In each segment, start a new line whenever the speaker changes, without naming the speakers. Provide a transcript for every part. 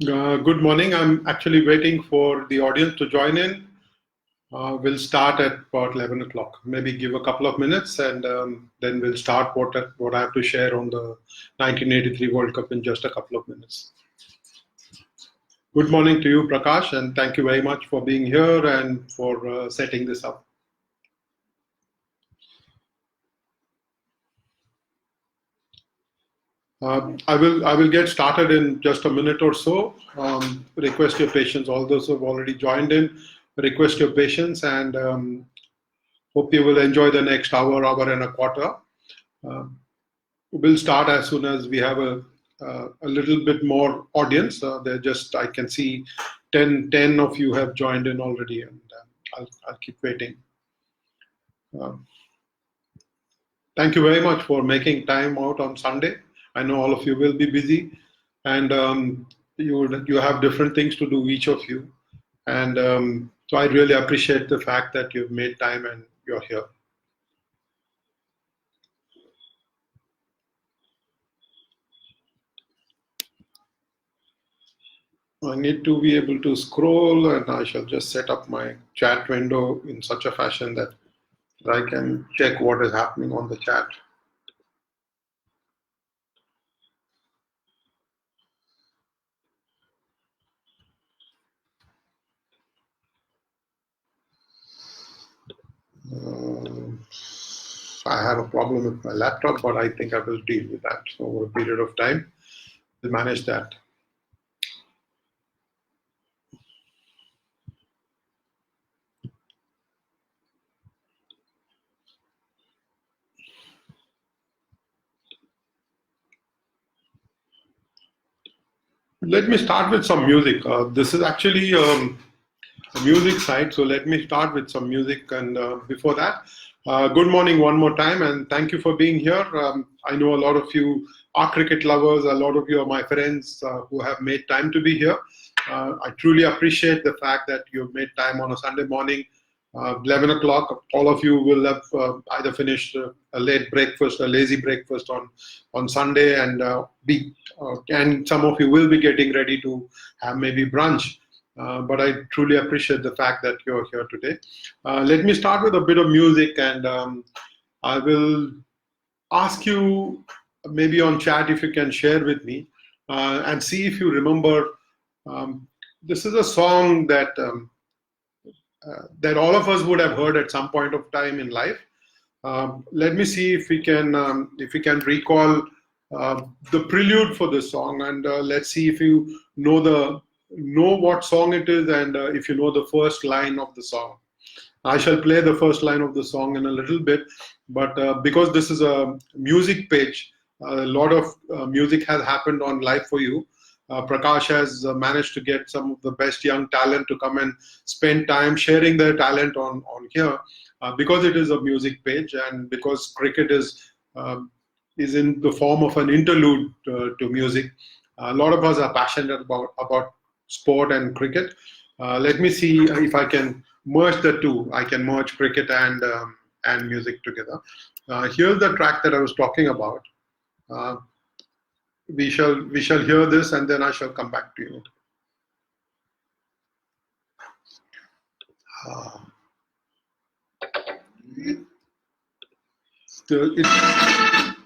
Good morning. I'm actually waiting for the audience to join in. We'll start at about 11 o'clock. Maybe give a couple of minutes and then we'll start what I have to share on the 1983 World Cup in just a couple of minutes. Good morning to you, Prakash, and thank you very much for being here and for setting this up. I will get started in just a minute or so. Request your patience. All those who have already joined in, request your patience, and hope you will enjoy the next hour and a quarter. We'll start as soon as we have a little bit more audience. I can see 10 of you have joined in already, and I'll keep waiting. Thank you very much for making time out on Sunday. I know all of you will be busy, and you have different things to do, each of you. And so I really appreciate the fact that you've made time and you're here. I need to be able to scroll, and I shall just set up my chat window in such a fashion that I can check what is happening on the chat. I have a problem with my laptop, but I think I will deal with that over a period of time. We'll manage that. Let me start with some music. This is actually a music site, so let me start with some music. And before that, good morning one more time, and thank you for being here. I know a lot of you are cricket lovers. A lot of you are my friends who have made time to be here. I truly appreciate the fact that you've made time on a Sunday morning. 11 o'clock, all of you will have either finished a late breakfast, a lazy breakfast on Sunday, and some of you will be getting ready to have maybe brunch. But I truly appreciate the fact that you're here today. Let me start with a bit of music, and I will ask you maybe on chat if you can share with me and see if you remember. This is a song that all of us would have heard at some point of time in life. Let me see if we can recall the prelude for this song, and let's see if you know what song it is, and if you know the first line of the song. I shall play the first line of the song in a little bit, but because this is a music page, a lot of music has happened on Live for You. Prakash has managed to get some of the best young talent to come and spend time sharing their talent on here, because it is a music page, and because cricket is in the form of an interlude to music. A lot of us are passionate about sport and cricket. Let me see if I can merge the two. I can merge cricket and music together. Here's the track that I was talking about. We shall hear this, and then I shall come back to you.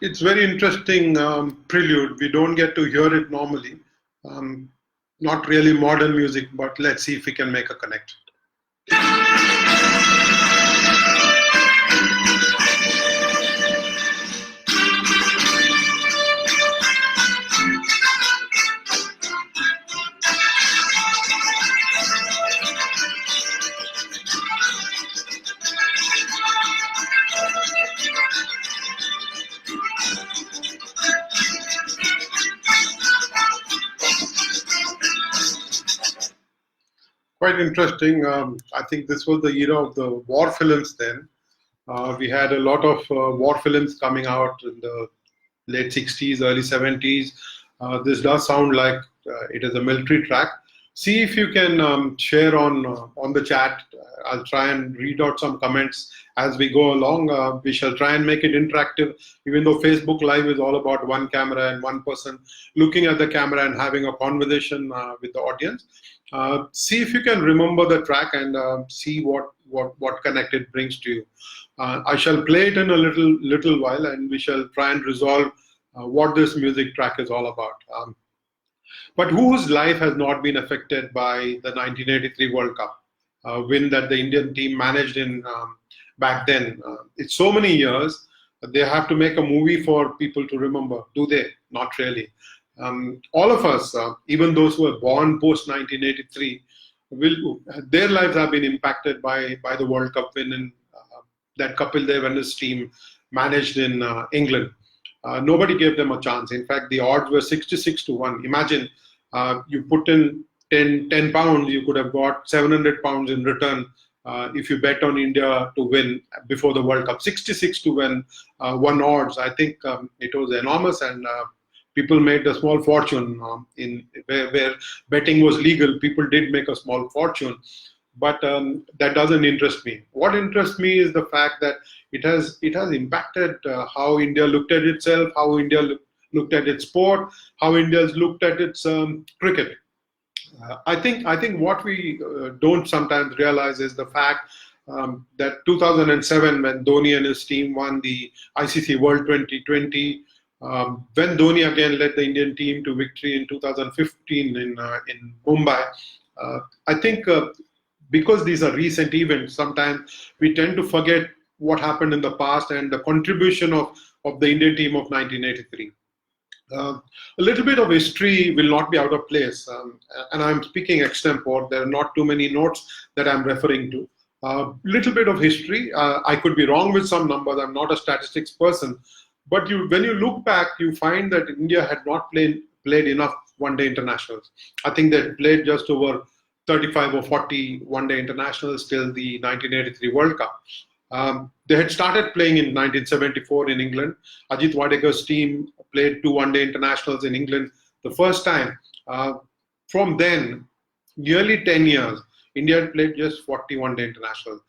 It's very interesting prelude. We don't get to hear it normally. Not really modern music, but let's see if we can make a connect. Quite interesting. I think this was the era of the war films then. We had a lot of war films coming out in the late 60s, early 70s. This does sound like it is a military track. See if you can share on the chat. I'll try and read out some comments as we go along. We shall try and make it interactive, even though Facebook Live is all about one camera and one person looking at the camera and having a conversation with the audience. See if you can remember the track and see what connect it brings to you. I shall play it in a little while, and we shall try and resolve what this music track is all about. But whose life has not been affected by the 1983 World Cup win that the Indian team managed in back then? It's so many years. They have to make a movie for people to remember. Do they? Not really. All of us, even those who were born post 1983, their lives have been impacted by the World Cup win and that Kapil Dev and his team managed in England. Nobody gave them a chance. In fact, the odds were 66 to 1. Imagine you put in 10 pounds, you could have got 700 pounds in return if you bet on India to win before the World Cup. 66 to 1 odds. I think it was enormous, and people made a small fortune in where betting was legal. People did make a small fortune. But that doesn't interest me. What interests me is the fact that it has impacted how India looked at itself, how India looked at its sport, how India's looked at its cricket. I think what we don't sometimes realize is the fact that 2007, when Dhoni and his team won the ICC World 2020, when Dhoni again led the Indian team to victory in 2015 in Mumbai, I think. Because these are recent events, sometimes we tend to forget what happened in the past and the contribution of the Indian team of 1983. A little bit of history will not be out of place, and I'm speaking extempore. There are not too many notes that I'm referring to. Little bit of history. I could be wrong with some numbers. I'm not a statistics person, but when you look back, you find that India had not played enough one-day internationals. I think they played just over 35 or 40 one-day internationals till the 1983 World Cup. They had started playing in 1974 in England. Ajit Wadekar's team played 2 one-day internationals in England the first time. From then, nearly 10 years, India had played just 40 one-day internationals.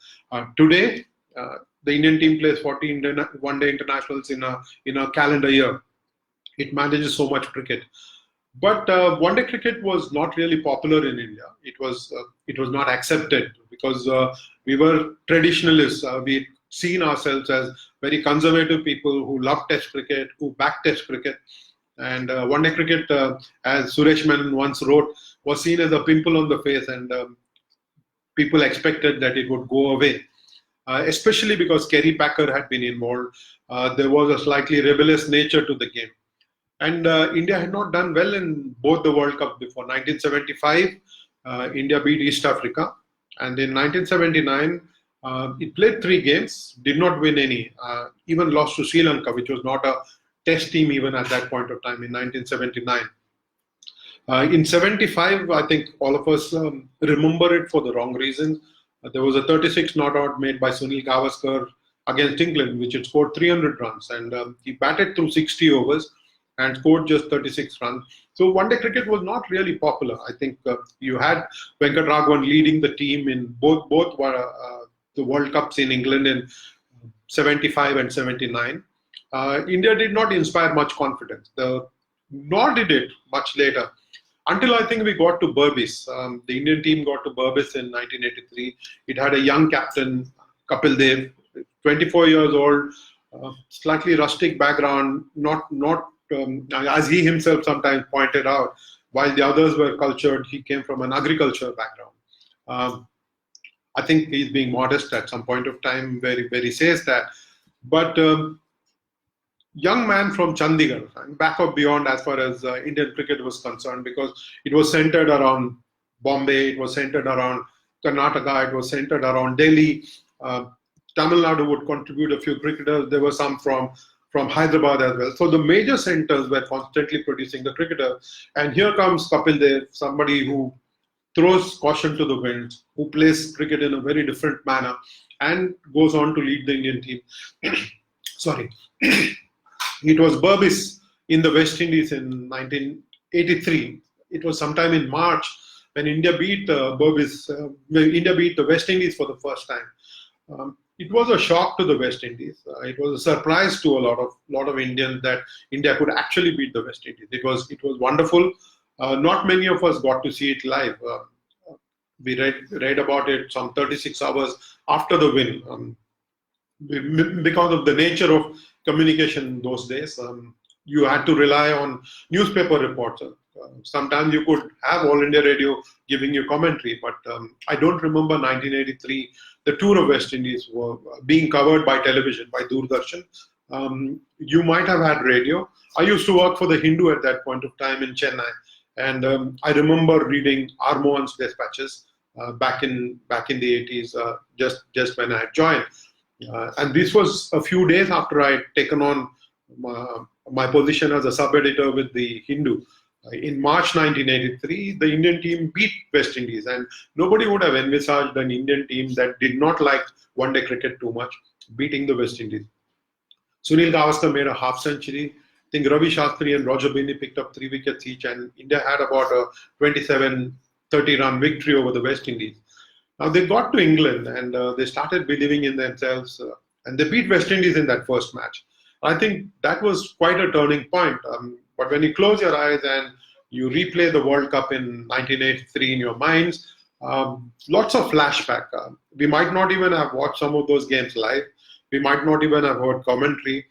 Today, the Indian team plays 40 one-day internationals in a calendar year. It manages so much cricket. But one-day cricket was not really popular in India. It was not accepted because we were traditionalists. We seen ourselves as very conservative people who love Test cricket, who back Test cricket, and one-day cricket, as Suresh Menon once wrote, was seen as a pimple on the face, and people expected that it would go away. Especially because Kerry Packer had been involved, there was a slightly rebellious nature to the game. And India had not done well in both the World Cup before. 1975, India beat East Africa. And in 1979, it played 3 games, did not win any, even lost to Sri Lanka, which was not a test team even at that point of time in 1979. In 75, I think all of us remember it for the wrong reasons. There was a 36 not out made by Sunil Gavaskar against England, which had scored 300 runs. And he batted through 60 overs and scored just 36 runs. So one-day cricket was not really popular. I think you had Venkat Raghavan leading the team in both the World Cups in England in 75 and 79. India did not inspire much confidence, nor did it much later. Until I think we got to Berbice. The Indian team got to Berbice in 1983. It had a young captain, Kapil Dev, 24 years old, slightly rustic background, not as he himself sometimes pointed out, while the others were cultured, he came from an agriculture background. I think he's being modest at some point of time where he says that. But young man from Chandigarh, and back or beyond as far as Indian cricket was concerned, because it was centered around Bombay, it was centered around Karnataka, it was centered around Delhi. Tamil Nadu would contribute a few cricketers. There were some from Hyderabad as well. So the major centers were constantly producing the cricketers. And here comes Kapil Dev, somebody who throws caution to the wind, who plays cricket in a very different manner, and goes on to lead the Indian team. Sorry. It was Berbice in the West Indies in 1983. It was sometime in March when India beat when India beat the West Indies for the first time. It was a shock to the West Indies. It was a surprise to a lot of Indians that India could actually beat the West Indies. It was wonderful. Not many of us got to see it live. We read about it some 36 hours after the win. Because of the nature of communication in those days, you had to rely on newspaper reports. Sometimes you could have All India Radio giving you commentary, but I don't remember 1983. The tour of West Indies were being covered by television, by Doordarshan. You might have had radio. I used to work for the Hindu at that point of time in Chennai, and I remember reading R. Mohan's dispatches back in the 80s, just when I had joined. And this was a few days after I had taken on my position as a sub-editor with the Hindu. In March 1983, the Indian team beat West Indies, and nobody would have envisaged an Indian team that did not like one-day cricket too much beating the West Indies. Sunil Gavaskar made a half century. I think Ravi Shastri and Roger Binny picked up 3 wickets each, and India had about a 27-30 run victory over the West Indies. Now they got to England and they started believing in themselves, and they beat West Indies in that first match. I think that was quite a turning point. But when you close your eyes and you replay the World Cup in 1983 in your minds, lots of flashback. We might not even have watched some of those games live. We might not even have heard commentary.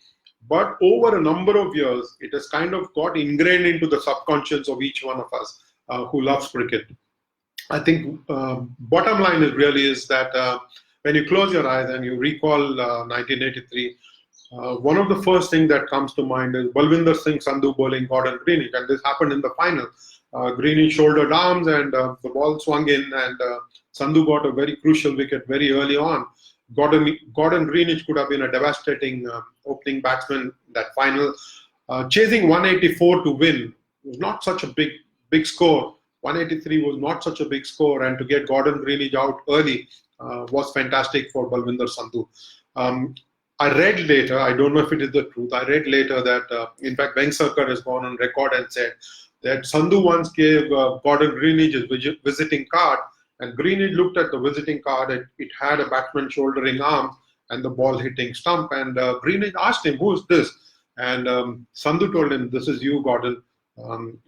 But over a number of years, it has kind of got ingrained into the subconscious of each one of us who loves cricket. I think bottom line is that when you close your eyes and you recall 1983, one of the first things that comes to mind is Balwinder Singh Sandhu bowling Gordon Greenidge, and this happened in the final. Greenidge shouldered arms and the ball swung in, and Sandhu got a very crucial wicket very early on. Gordon Greenidge could have been a devastating opening batsman in that final. Chasing 184 to win was not such a big score. 183 was not such a big score, and to get Gordon Greenidge out early was fantastic for Balwinder Sandhu. I read later, I don't know if it is the truth, I read later that, in fact, Vengsarkar has gone on record and said that Sandhu once gave Gordon Greenidge his visiting card, and Greenidge looked at the visiting card, it had a batsman shouldering arm and the ball hitting stump, and Greenidge asked him, "Who's this?" And Sandhu told him, "This is you, Gordon.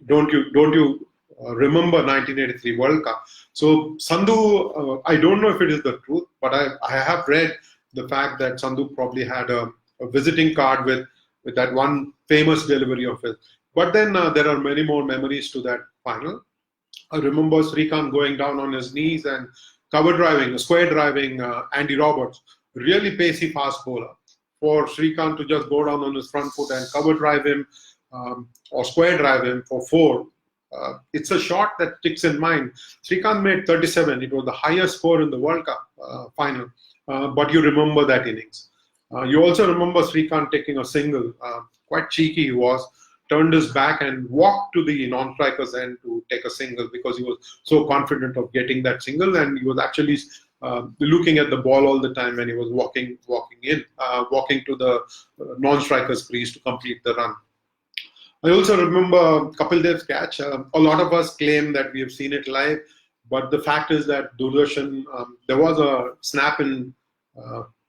Don't you remember 1983 World Cup?" So Sandhu, I don't know if it is the truth, but I have read the fact that Sandhu probably had a visiting card with that one famous delivery of his. But then there are many more memories to that final. I remember Srikanth going down on his knees and square driving Andy Roberts, really pacey fast bowler. For Srikanth to just go down on his front foot and cover drive him or square drive him for 4, it's a shot that sticks in mind. Srikanth made 37. It was the highest score in the World Cup final. But you remember that innings. You also remember Srikanth taking a single. Quite cheeky he was. Turned his back and walked to the non-striker's end to take a single because he was so confident of getting that single, and he was actually looking at the ball all the time when he was walking to the non-striker's crease to complete the run. I also remember Kapil Dev's catch. A lot of us claim that we have seen it live, but the fact is that Doordarshan, there was a snap in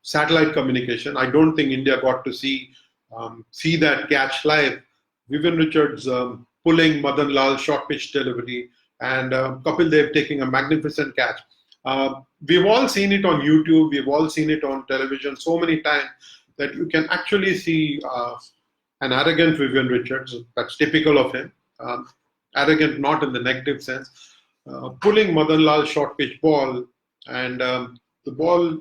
satellite communication. I don't think India got to see that catch live. Vivian Richards pulling Madan Lal's short pitch delivery, and Kapil Dev taking a magnificent catch. We've all seen it on YouTube. We've all seen it on television so many times that you can actually see an arrogant Vivian Richards. That's typical of him. Arrogant, not in the negative sense. Pulling Madan Lal's short pitch ball, and the ball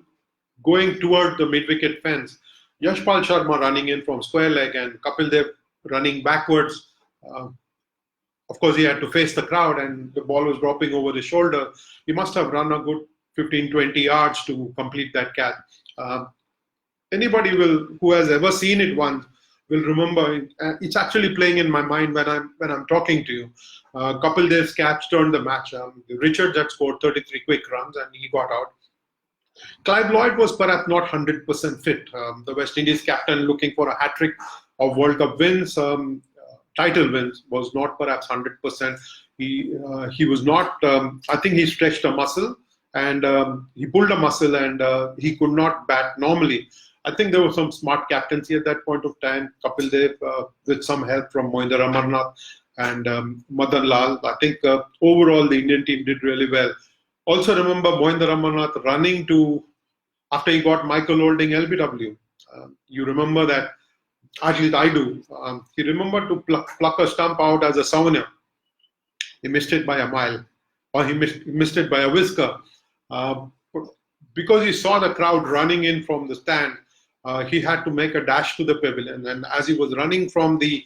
going toward the mid-wicket fence. Yashpal Sharma running in from square leg and Kapil Dev running backwards. Of course, he had to face the crowd and the ball was dropping over his shoulder. He must have run a good 15-20 yards to complete that catch. Anybody who has ever seen it once will remember. It's actually playing in my mind when I'm talking to you. Kapil Dev's catch turned the match. Richards had scored 33 quick runs and he got out. Clive Lloyd was perhaps not 100% fit. The West Indies captain, looking for a hat-trick of World Cup wins, title wins, was not perhaps 100%. he was not. I think he stretched a muscle and he pulled a muscle and he could not bat normally. I think there was some smart captaincy at that point of time. Kapil Dev, with some help from Mohinder Amarnath and Madan Lal. I think overall the Indian team did really well. Also remember Mohinder Amarnath running to, after he got Michael Holding LBW. You remember that, at least I do. He remembered to pluck a stump out as a souvenir. He missed it by a mile, or he missed it by a whisker. Because he saw the crowd running in from the stand, he had to make a dash to the pavilion. And as he was running from the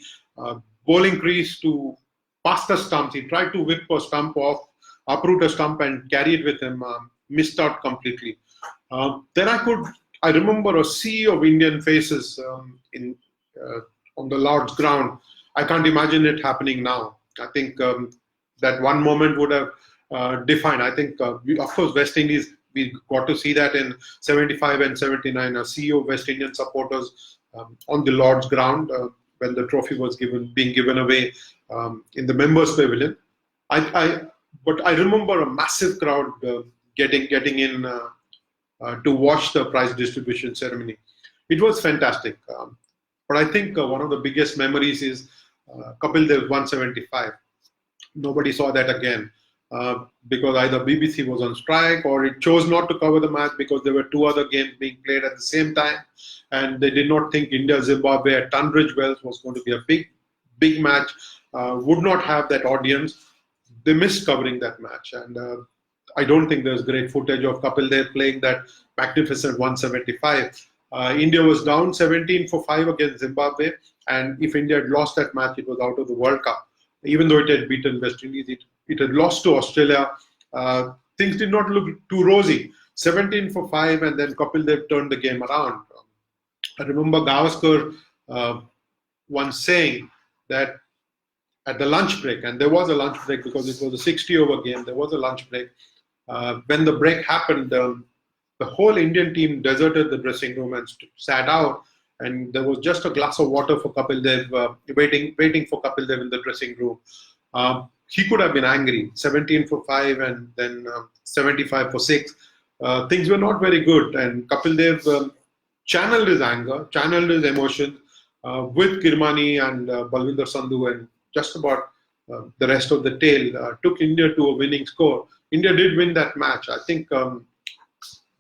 bowling crease to past the stumps, he tried to whip a stump off, uproot a stump and carry it with him, missed out completely. Then I remember a sea of Indian faces on the Lord's ground. I can't imagine it happening now. I think that one moment would have defined. I think, of course, West Indies, we got to see that in 75 and 79, a sea of West Indian supporters on the Lord's ground when the trophy was being given away in the members' pavilion. But I remember a massive crowd getting in to watch the prize distribution ceremony. It was fantastic. But I think one of the biggest memories is Kapil Dev 175. Nobody saw that again because either BBC was on strike or it chose not to cover the match because there were two other games being played at the same time, and they did not think India-Zimbabwe at Tunbridge Wells was going to be a big match, would not have that audience. They missed covering that match, and I don't think there's great footage of Kapil Dev playing that magnificent 175. India was down 17-5 against Zimbabwe, and if India had lost that match, it was out of the World Cup. Even though it had beaten West Indies, it had lost to Australia. Things did not look too rosy. 17-5, and then Kapil Dev turned the game around. I remember Gavaskar once saying that at the lunch break, and there was a lunch break because it was a 60-over game, there was a lunch break. When the break happened, the whole Indian team deserted the dressing room and sat out, and there was just a glass of water for Kapil Dev, waiting for Kapil Dev in the dressing room. He could have been angry, 17-5 and then 75-6. Things were not very good, and Kapil Dev channeled his anger, channeled his emotions with Kirmani and Balwinder Sandhu and just about the rest of the tail, took India to a winning score. India did win that match. I think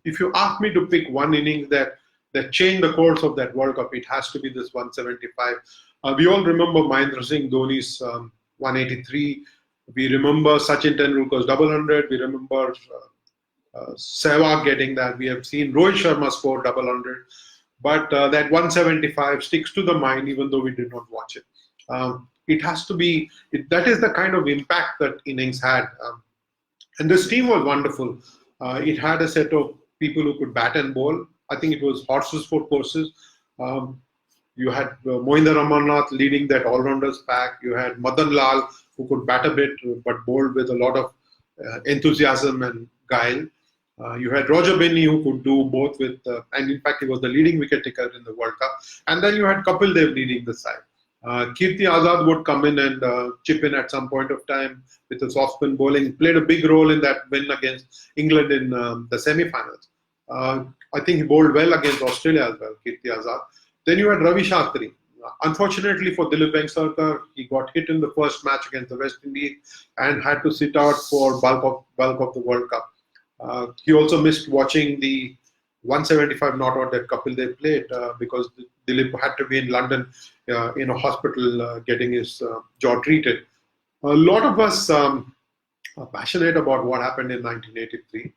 if you ask me to pick one innings that changed the course of that World Cup, it has to be this 175. We all remember Mahendra Singh Dhoni's 183. We remember Sachin Tendulkar's 100. We remember Sehwag getting that. We have seen Rohit Sharma score 100. But that 175 sticks to the mind even though we did not watch it. It has to be, that is the kind of impact that innings had. And this team was wonderful. It had a set of people who could bat and bowl. I think it was horses for courses. You had Mohinder Amarnath leading that all-rounders pack. You had Madan Lal, who could bat a bit but bowled with a lot of enthusiasm and guile. You had Roger Binney, who could do both with, and in fact he was the leading wicket taker in the World Cup. And then you had Kapil Dev leading the side. Kirti Azad would come in and chip in at some point of time with his off-spin bowling, played a big role in that win against England in the semi-finals. I think he bowled well against Australia as well, Kirti Azad. Then you had Ravi Shastri. Unfortunately for Dilip Vengsarkar, he got hit in the first match against the West Indies and had to sit out for bulk of the World Cup. He also missed watching the 175 not out that Kapil Dev played because Dilip had to be in London in a hospital getting his jaw treated. A lot of us are passionate about what happened in 1983.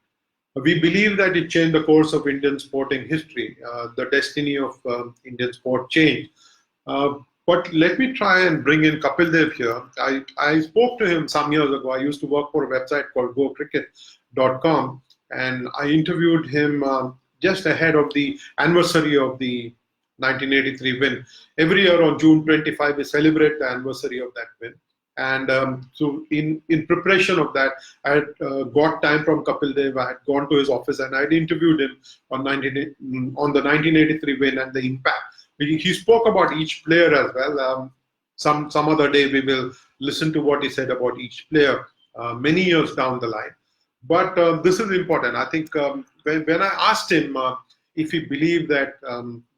We believe that it changed the course of Indian sporting history. The destiny of Indian sport changed. But let me try and bring in Kapil Dev here. I spoke to him some years ago. I used to work for a website called GoCricket.com, and I interviewed him just ahead of the anniversary of the 1983 win. Every year on June 25, we celebrate the anniversary of that win. And so in preparation of that, I had got time from Kapil Dev. I had gone to his office and I had interviewed him on the 1983 win and the impact. He spoke about each player as well. some other day we will listen to what he said about each player many years down the line. But this is important. I think when I asked him if he believed that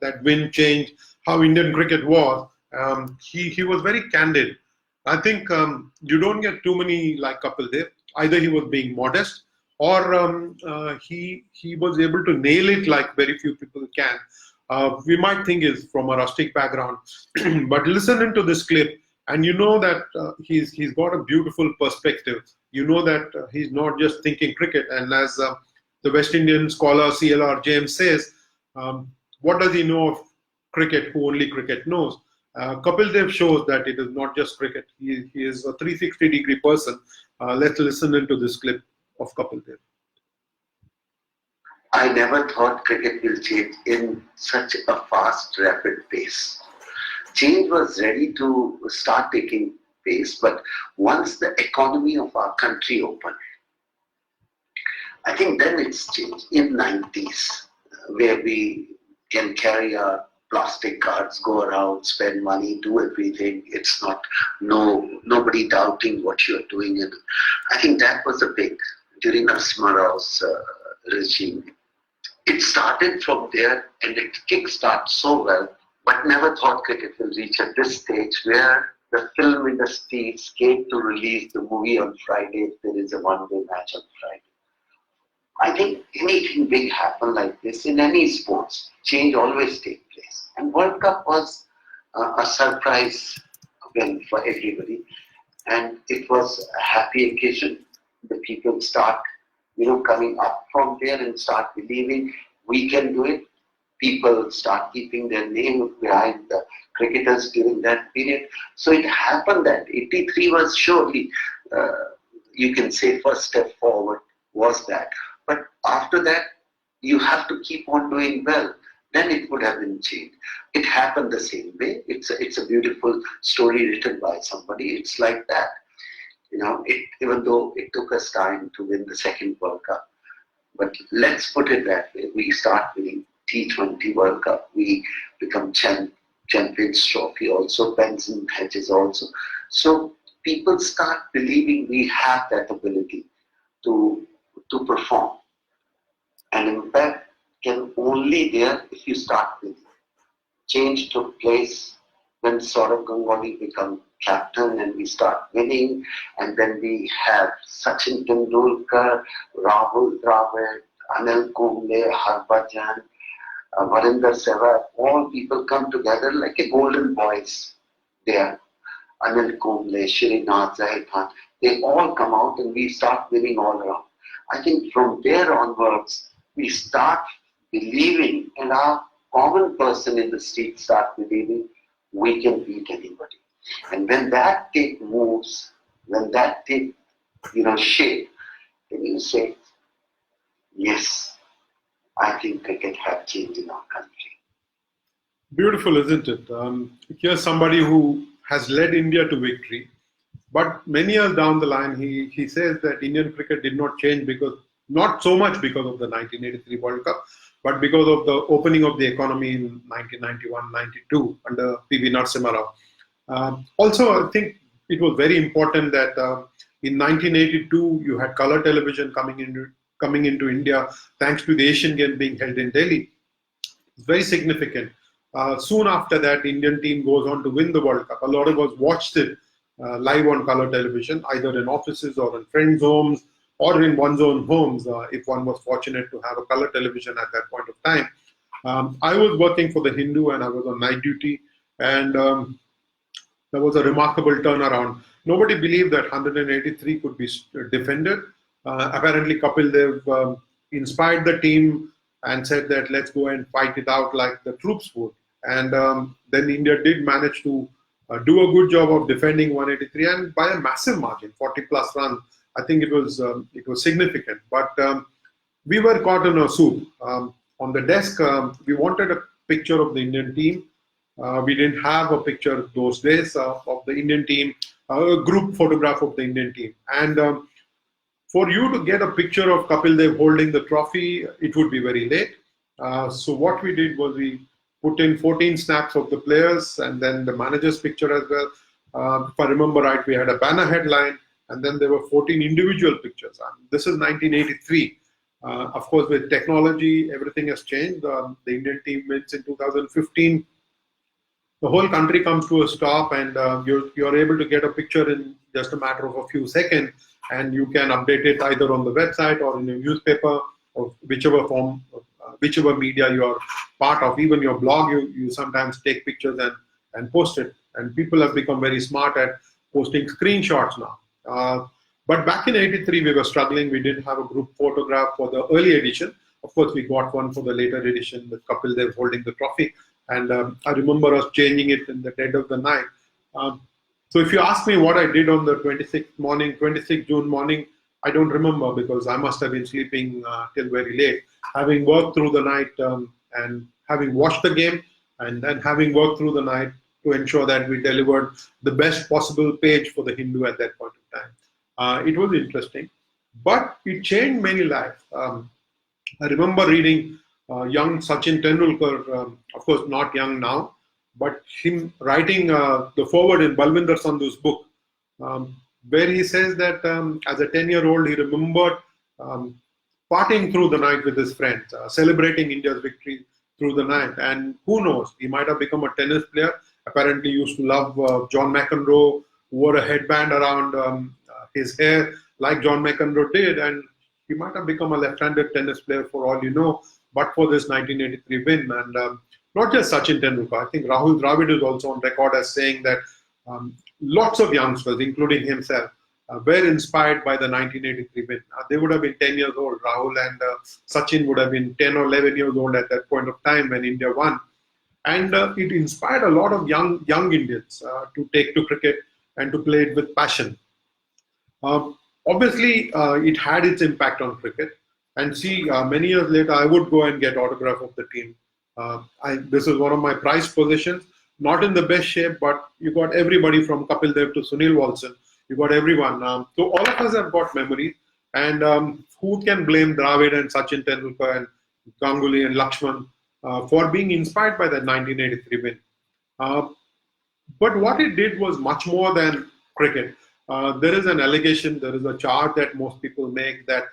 that win changed how Indian cricket was, he was very candid. I think you don't get too many like Kapil Dev. Either he was being modest, or he was able to nail it like very few people can. We might think is from a rustic background, but listen into this clip, and you know that he's got a beautiful perspective. You know that he's not just thinking cricket. And as the West Indian scholar CLR James says, what does he know of cricket? Who only cricket knows. Kapil Dev shows that it is not just cricket. He is a 360-degree person. Let's listen into this clip of Kapil Dev.
I never thought cricket will change in such a fast, rapid pace. Change was ready to start taking place, but once the economy of our country opened, I think then it's changed. In 90s, where we can carry our plastic cards, go around, spend money, do everything. It's not nobody doubting what you're doing. And I think that was a big, during Narasimha Rao's regime. It started from there and it kick-started so well, but never thought cricket will reach at this stage where the film industry is scared to release the movie on Friday if there is a one-day match on Friday. I think anything big happen like this in any sports, change always takes place. And World Cup was a surprise win for everybody. And it was a happy occasion. The people start, coming up from there and start believing we can do it. People start keeping their name behind the cricketers during that period. So it happened that 83 was surely, you can say, first step forward was that. But after that, you have to keep on doing well. Then it would have been changed. It happened the same way. It's a beautiful story written by somebody. It's like that. Even though it took us time to win the second World Cup. But let's put it that way. We start winning T20 World Cup. We become Champions Trophy also, Pens and Hedges also. So people start believing we have that ability to perform. And impact can only there if you start winning. Change took place when Saurav Ganguly became captain and we start winning, and then we have Sachin Tendulkar, Rahul Dravid, Anil Kumble, Harbhajan, Varinder Sehwag, all people come together like a golden boys there. Anil Kumble, Shrinath, Zahir Khan, they all come out and we start winning all around. I think from there onwards, we start believing, and our common person in the street start believing we can beat anybody. And when that tape moves, when that tape, shape, then you say, yes, I think cricket has changed in our country.
Beautiful, isn't it? Here's somebody who has led India to victory, but many years down the line, he says that Indian cricket did not change not so much because of the 1983 World Cup, but because of the opening of the economy in 1991-92 under P.V. Narasimha Rao. Also, I think it was very important that in 1982 you had color television coming into India thanks to the Asian Games being held in Delhi. It's very significant. Soon after that, Indian team goes on to win the World Cup. A lot of us watched it live on color television, either in offices or in friends' homes or in one's own homes, if one was fortunate to have a color television at that point of time. I was working for the Hindu and I was on night duty, and there was a remarkable turnaround. Nobody believed that 183 could be defended. Apparently, Kapil Dev inspired the team and said that let's go and fight it out like the troops would. And then India did manage to do a good job of defending 183, and by a massive margin, 40 plus runs. I think it was significant. But we were caught in a soup. On the desk, we wanted a picture of the Indian team. We didn't have a picture those days of the Indian team, a group photograph of the Indian team. And for you to get a picture of Kapil Dev holding the trophy, it would be very late. So what we did was we put in 14 snaps of the players and then the manager's picture as well. If I remember right, we had a banner headline, and then there were 14 individual pictures. This is 1983. Of course, with technology, everything has changed. The Indian team wins in 2015. The whole country comes to a stop, and you're able to get a picture in just a matter of a few seconds, and you can update it either on the website or in a newspaper or whichever form, whichever media you are part of. Even your blog, you sometimes take pictures and post it. And people have become very smart at posting screenshots now. But back in '83, we were struggling. We didn't have a group photograph for the early edition. Of course, we got one for the later edition with Kapil Dev holding the trophy. And I remember us changing it in the dead of the night. So if you ask me what I did on the 26th June morning, I don't remember, because I must have been sleeping till very late, having worked through the night and having watched the game, and then having worked through the night to ensure that we delivered the best possible page for the Hindu at that point of time. It was interesting, but it changed many lives. I remember reading young Sachin Tendulkar, of course not young now, but him writing the foreword in Balwinder Sandhu's book, where he says that as a 10-year-old, he remembered partying through the night with his friends, celebrating India's victory through the night. And who knows, he might have become a tennis player. Apparently used to love John McEnroe, wore a headband around his hair like John McEnroe did, and he might have become a left-handed tennis player for all you know, but for this 1983 win. And not just Sachin Tendulkar, I think Rahul Dravid is also on record as saying that lots of youngsters, including himself, were inspired by the 1983 win. They would have been 10 years old. Rahul and Sachin would have been 10 or 11 years old at that point of time when India won. And it inspired a lot of young Indians to take to cricket and to play it with passion. Obviously, it had its impact on cricket. And see, many years later, I would go and get autograph of the team. This is one of my prized possessions. Not in the best shape, but you got everybody from Kapil Dev to Sunil Walson. You got everyone. So all of us have got memories. And who can blame Dravid and Sachin Tendulkar and Ganguly and Lakshman for being inspired by that 1983 win? But what it did was much more than cricket. There is an allegation, there is a charge that most people make that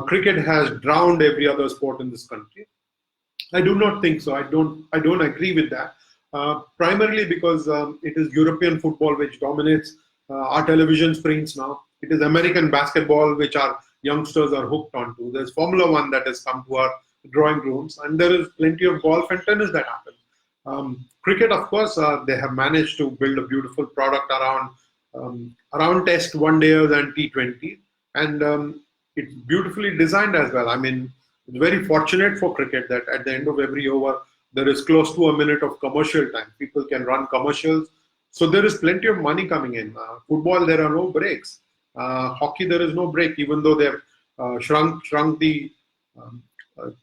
cricket has drowned every other sport in this country. I do not think so. I don't agree with that. Primarily because it is European football which dominates our television screens now. It is American basketball which our youngsters are hooked onto. There's Formula One that has come to our drawing rooms, and there is plenty of golf and tennis that happens. Cricket, of course, they have managed to build a beautiful product around Test, one-dayers and T20, and it's beautifully designed as well. I mean, it's very fortunate for cricket that at the end of every over, there is close to a minute of commercial time. People can run commercials. So there is plenty of money coming in. Football, there are no breaks. Hockey, there is no break, even though they have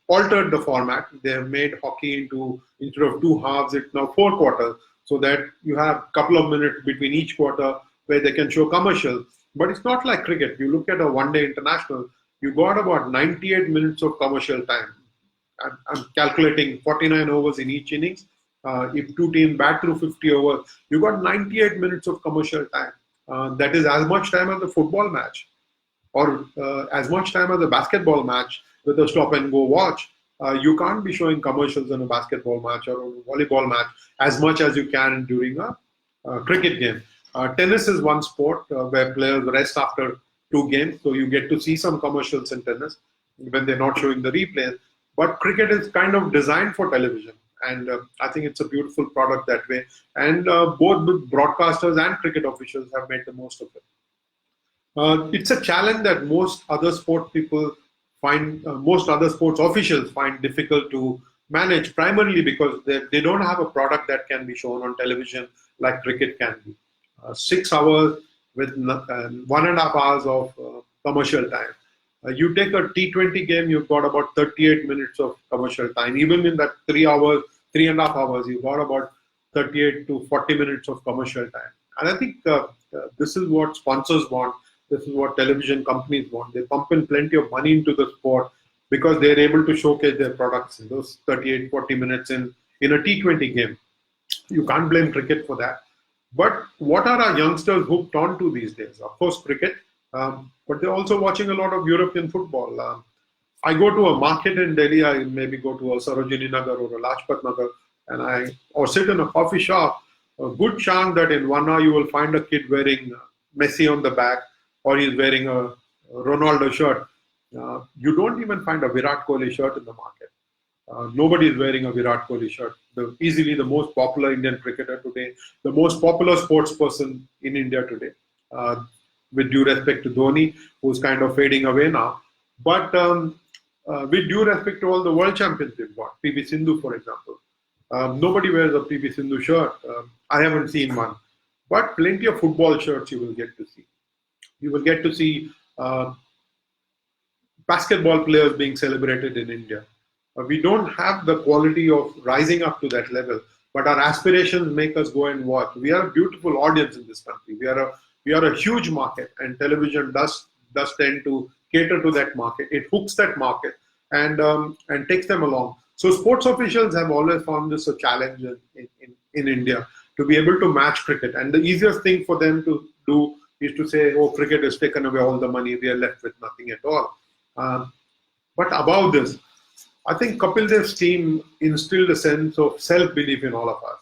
altered the format. They have made hockey into, instead of 2 halves, it's now 4 quarters, so that you have a couple of minutes between each quarter where they can show commercials. But it's not like cricket. You look at a one-day international, you got about 98 minutes of commercial time. I'm calculating 49 overs in each innings. If two teams bat through 50 overs, you got 98 minutes of commercial time. That is as much time as a football match, or as much time as a basketball match with a stop and go watch. You can't be showing commercials in a basketball match or a volleyball match as much as you can during a cricket game. Tennis is one sport where players rest after 2 games, so you get to see some commercials in tennis when they're not showing the replays. But cricket is kind of designed for television, and I think it's a beautiful product that way. And both broadcasters and cricket officials have made the most of it. It's a challenge that most other sport people find, most other sports officials find difficult to manage, primarily because they don't have a product that can be shown on television like cricket can be. 6 hours with 1.5 hours of commercial time. You take a T20 game, you've got about 38 minutes of commercial time. Even in that 3.5 hours, you've got about 38 to 40 minutes of commercial time. And I think this is what sponsors want. This is what television companies want. They pump in plenty of money into the sport because they're able to showcase their products in those 38, 40 minutes in a T20 game. You can't blame cricket for that. But what are our youngsters hooked on to these days? Of course, cricket, but they're also watching a lot of European football. I go to a market in Delhi, I maybe go to a Sarojini Nagar or a Lajpat Nagar, or sit in a coffee shop. A good chance that in 1 hour you will find a kid wearing Messi on the back, or he's wearing a Ronaldo shirt. You don't even find a Virat Kohli shirt in the market. Nobody is wearing a Virat Kohli shirt. Easily the most popular Indian cricketer today, the most popular sports person in India today. With due respect to Dhoni, who's kind of fading away now. But with due respect to all the world champions we've got, PV Sindhu, for example. Nobody wears a PV Sindhu shirt. I haven't seen one. But plenty of football shirts you will get to see. You will get to see basketball players being celebrated in India. We don't have the quality of rising up to that level, but our aspirations make us go and watch. We are a beautiful audience in this country. We are a huge market, and television does tend to cater to that market. It hooks that market and takes them along. So sports officials have always found this a challenge in India to be able to match cricket. And the easiest thing for them to do is to say, oh, cricket has taken away all the money, we are left with nothing at all. But above this, I think Kapil Dev's team instilled a sense of self-belief in all of us.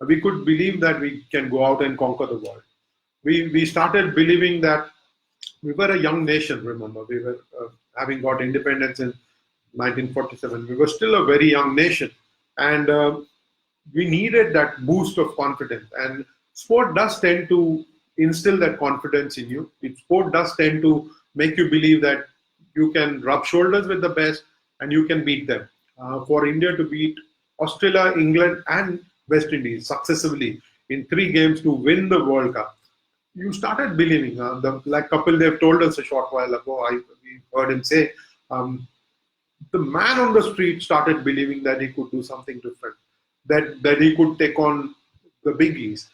We could believe that we can go out and conquer the world. We started believing that we were a young nation, remember. We were having got independence in 1947. We were still a very young nation. And we needed that boost of confidence. And sport does tend to instill that confidence in you. Sport does tend to make you believe that you can rub shoulders with the best and you can beat them. For India to beat Australia, England, and West Indies successively in 3 games to win the World Cup, you started believing. Like Kapil Dev told us a short while ago, we heard him say, the man on the street started believing that he could do something different, that he could take on the biggies.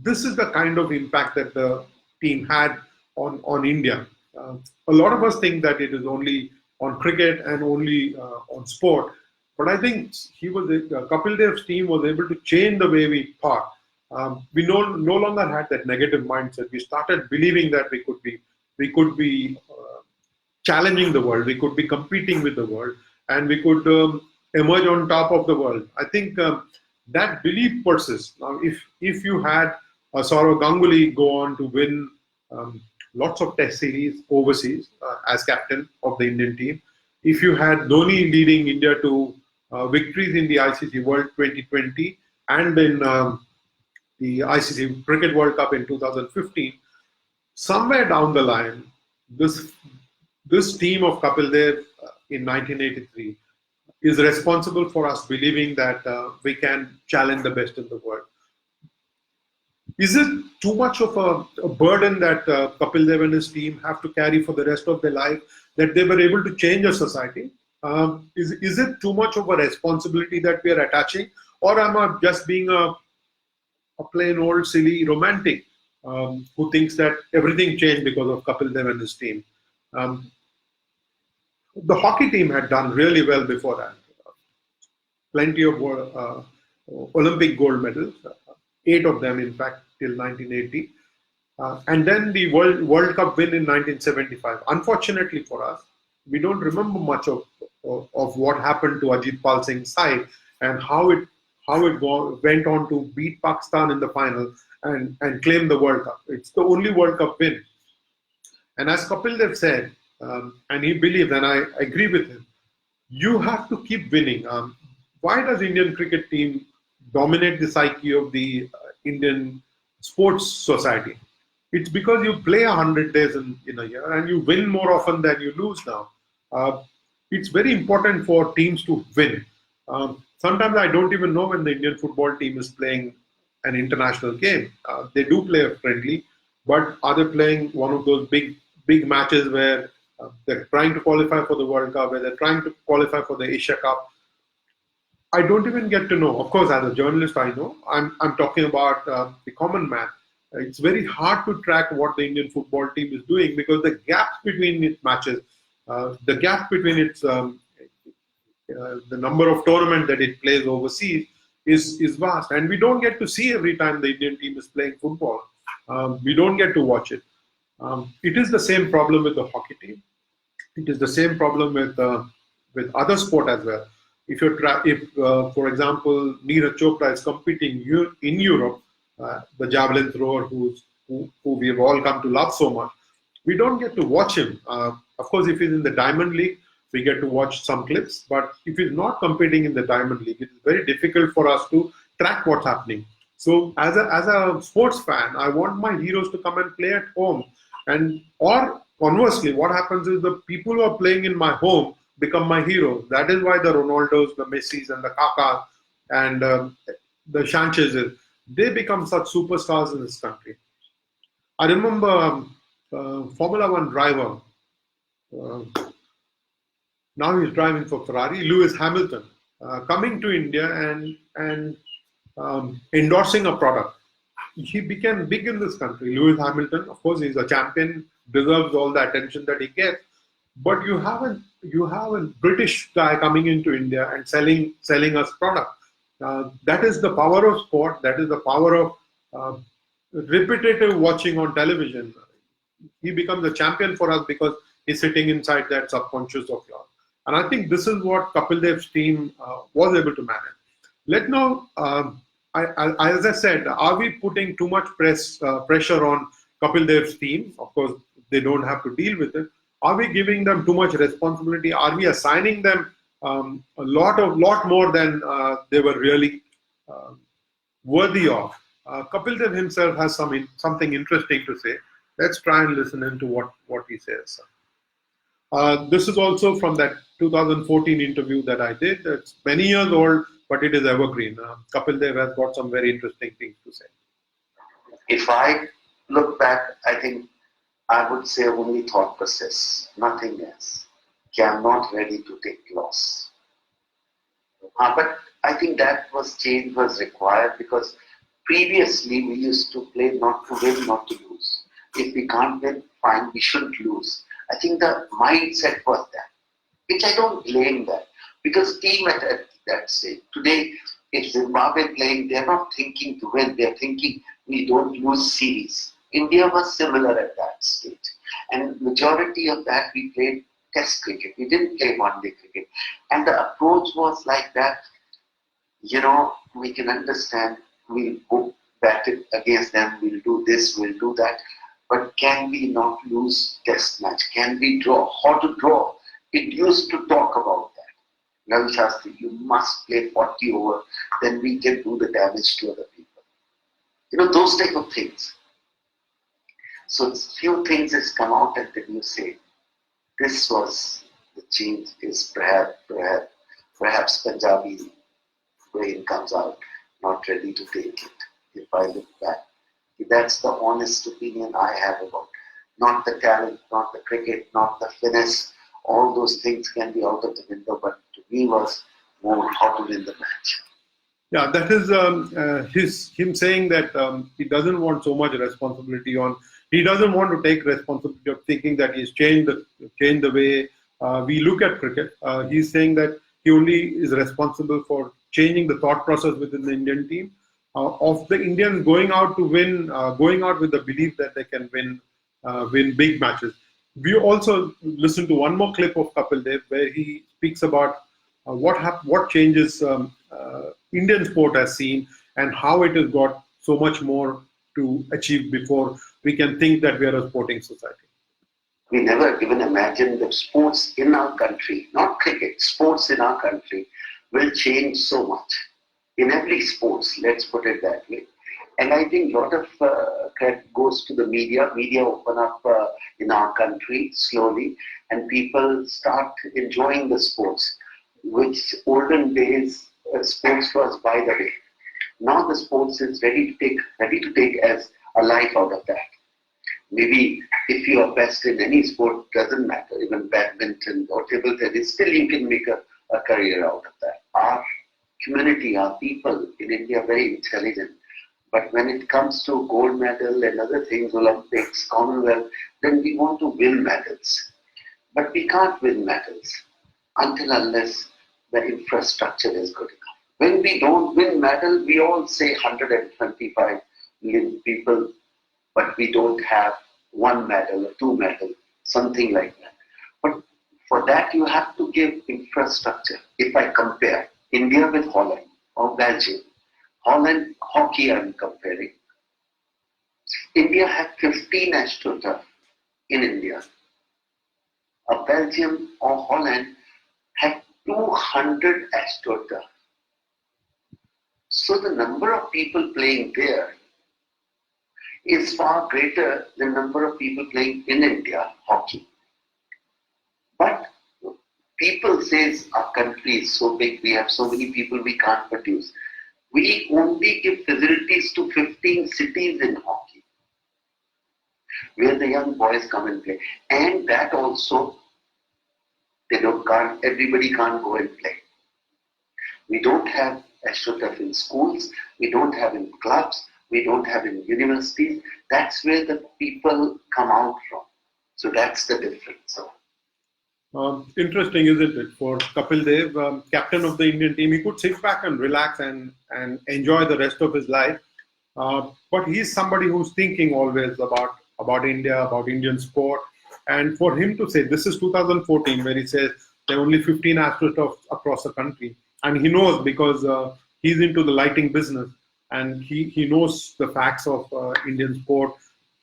This is the kind of impact that the team had on India. A lot of us think that it is only on cricket and only on sport, but I think Kapil Dev's team was able to change the way we thought. We no longer had that negative mindset. We started believing that we could be challenging the world, we could be competing with the world, and we could emerge on top of the world. I think that belief persists. Now, if you had Saurav Ganguly go on to win lots of test series overseas as captain of the Indian team, if you had Dhoni leading India to victories in the ICC World 2020 and in the ICC Cricket World Cup in 2015, somewhere down the line, this team of Kapil Dev in 1983 is responsible for us believing that we can challenge the best in the world. Is it too much of a burden that Kapil Dev and his team have to carry for the rest of their life, that they were able to change a society? Is it too much of a responsibility that we are attaching? Or am I just being a plain old silly romantic who thinks that everything changed because of Kapil Dev and his team? The hockey team had done really well before that. Plenty of Olympic gold medals, 8 of them in fact till 1980. And then the World Cup win in 1975. Unfortunately for us, we don't remember much of what happened to Ajit Pal Singh's side and how it went on to beat Pakistan in the final and claim the World Cup. It's the only World Cup win. And as Kapil Dev said, and he believed, and I agree with him, you have to keep winning. Why does Indian cricket team dominate the psyche of the Indian sports society? It's because you play 100 days in a year and you win more often than you lose now. It's very important for teams to win. Sometimes I don't even know when the Indian football team is playing an international game. They do play a friendly, but are they playing one of those big matches where they're trying to qualify for the World Cup, where they're trying to qualify for the Asia Cup? I don't even get to know. Of course, as a journalist, I know. I'm talking about the common man. It's very hard to track what the Indian football team is doing because the gap between its matches, the gap between its the number of tournaments that it plays overseas is vast, and we don't get to see every time the Indian team is playing football. We don't get to watch it. It is the same problem with the hockey team. It is the same problem with other sport as well. If for example, Neeraj Chopra is competing in Europe, the javelin thrower who we've all come to love so much, we don't get to watch him. Of course, if he's in the Diamond League, we get to watch some clips. But if he's not competing in the Diamond League, it's very difficult for us to track what's happening. So, as a sports fan, I want my heroes to come and play at home, and or conversely, what happens is the people who are playing in my home become my heroes. That is why the Ronaldos, the Messis, and the Kakas, and the Sanchezes, they become such superstars in this country. I remember Formula One driver. Uh, Now he's driving for Ferrari, Lewis Hamilton, coming to India and endorsing a product. He became big in this country. Lewis Hamilton, of course, he's a champion, deserves all the attention that he gets. But you have a British guy coming into India and selling us product. That is the power of sport. That is the power of repetitive watching on television. He becomes a champion for us because he's sitting inside that subconscious of yours. And I think this is what Kapil Dev's team was able to manage. Let now, as I said, are we putting too much pressure on Kapil Dev's team? Of course, they don't have to deal with it. Are we giving them too much responsibility? Are we assigning them a lot more than they were really worthy of? Kapil Dev himself has something interesting to say. Let's try and listen into what he says. This is also from that 2014 interview that I did. It's many years old, but it is evergreen. Kapil Dev has got some very interesting things to say.
If I look back, I think I would say only thought process, nothing else. Okay, I'm not ready to take loss. But I think that change was required because previously we used to play not to win, not to lose. If we can't win, fine, we shouldn't lose. I think the mindset was that, which I don't blame that, because team at that stage. Today, if Zimbabwe playing, they're not thinking to win, they're thinking we don't lose series. India was similar at that stage. And majority of that we played test cricket. We didn't play one-day cricket. And the approach was like that, we can understand, we'll go bat it against them, we'll do this, we'll do that. But can we not lose test match? Can we draw? How to draw? It used to talk about that. Ravi Shastri, you must play 40 over, then we can do the damage to other people. Those type of things. So few things has come out and then you say, this was the change is perhaps Punjabi brain comes out, not ready to take it. If I look back. That's the honest opinion I have about not the talent, not the cricket, not the finesse. All those things can be out of the window, but to me was more how to win the match.
Yeah, that is him saying that he doesn't want so much responsibility on. He doesn't want to take responsibility of thinking that he's changed the way we look at cricket. He's saying that he only is responsible for changing the thought process within the Indian team. Of the Indians going out to win, going out with the belief that they can win big matches. We also listened to one more clip of Kapil Dev where he speaks about what changes Indian sport has seen and how it has got so much more to achieve before we can think that we are a sporting society.
We never even imagined that sports in our country, not cricket, sports in our country will change so much. In every sports, let's put it that way. And I think a lot of credit goes to the media. Media open up in our country slowly, and people start enjoying the sports, which olden days sports was by the way. Now the sports is ready to take as a life out of that. Maybe if you are best in any sport, doesn't matter, even badminton or table tennis, still you can make a career out of that. Our community, our people in India are very intelligent. But when it comes to gold medal and other things, Olympics, Commonwealth, then we want to win medals. But we can't win medals until unless the infrastructure is good enough. When we don't win medal, we all say 125 million people, but we don't have one medal or two medal, something like that. But for that, you have to give infrastructure. If I compare India with Holland or Belgium, Holland hockey I'm comparing. India had 15 astroturf in India. A Belgium or Holland had 200 astroturf. So the number of people playing there is far greater than the number of people playing in India hockey. But people says our country is so big, we have so many people, we can't produce. We only give facilities to 15 cities in hockey, where the young boys come and play. And that also, everybody can't go and play. We don't have astroturf in schools, we don't have in clubs, we don't have in universities. That's where the people come out from. So that's the difference.
Interesting, isn't it? For Kapil Dev, captain of the Indian team, he could sit back and relax and enjoy the rest of his life. But he's somebody who's thinking always about India, about Indian sport. And for him to say, this is 2014, where he says there are only 15 astroturfs across the country. And he knows because he's into the lighting business and he knows the facts of Indian sport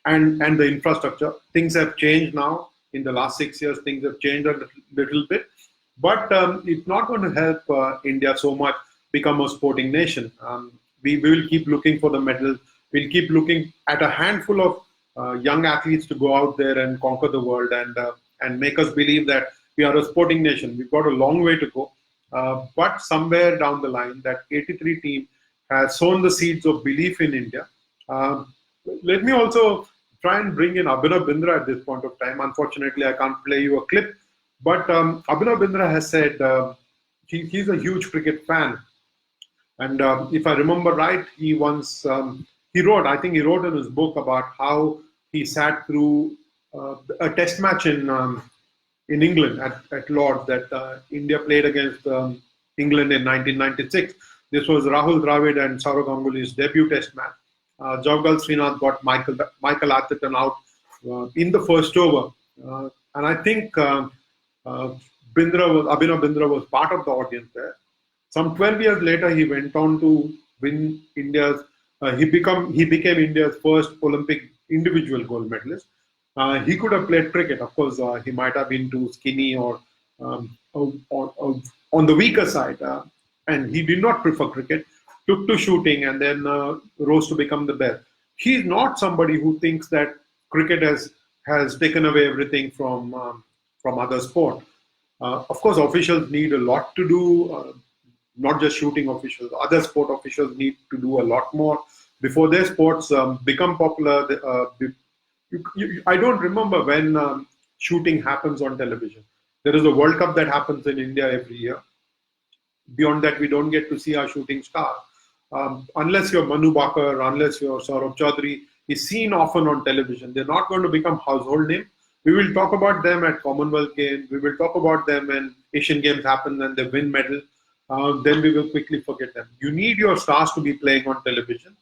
and the infrastructure. Things have changed now. In the last 6 years, things have changed a little bit, but it's not going to help India so much become a sporting nation. We will keep looking for the medals. We'll keep looking at a handful of young athletes to go out there and conquer the world and make us believe that we are a sporting nation. We've got a long way to go, but somewhere down the line, that 83 team has sown the seeds of belief in India. Let me also try and bring in Abhinav Bindra at this point of time. Unfortunately, I can't play you a clip, but Abhinav Bindra has said he's a huge cricket fan. And if I remember right, he once, he wrote in his book about how he sat through a test match in England at Lord's that India played against England in 1996. This was Rahul Dravid and Saurav Ganguly's debut test match. Javagal Srinath got Michael Atherton out in the first over. And I think Abhinav Bindra was part of the audience there. Some 12 years later, he went on to win India's, he became India's first Olympic individual gold medalist. He could have played cricket. Of course, he might have been too skinny or on the weaker side. And he did not prefer cricket. Took to shooting and then rose to become the best. He's not somebody who thinks that cricket has taken away everything from other sport. Of course, officials need a lot to do, not just shooting officials. Other sport officials need to do a lot more before their sports become popular. I don't remember when shooting happens on television. There is a World Cup that happens in India every year. Beyond that, we don't get to see our shooting stars. Unless you're Manu Bakar, unless you're Saurabh Chaudhary, is seen often on television. They're not going to become household names. We will talk about them at Commonwealth Games. We will talk about them when Asian Games happen and they win medal. Then we will quickly forget them. You need your stars to be playing on television.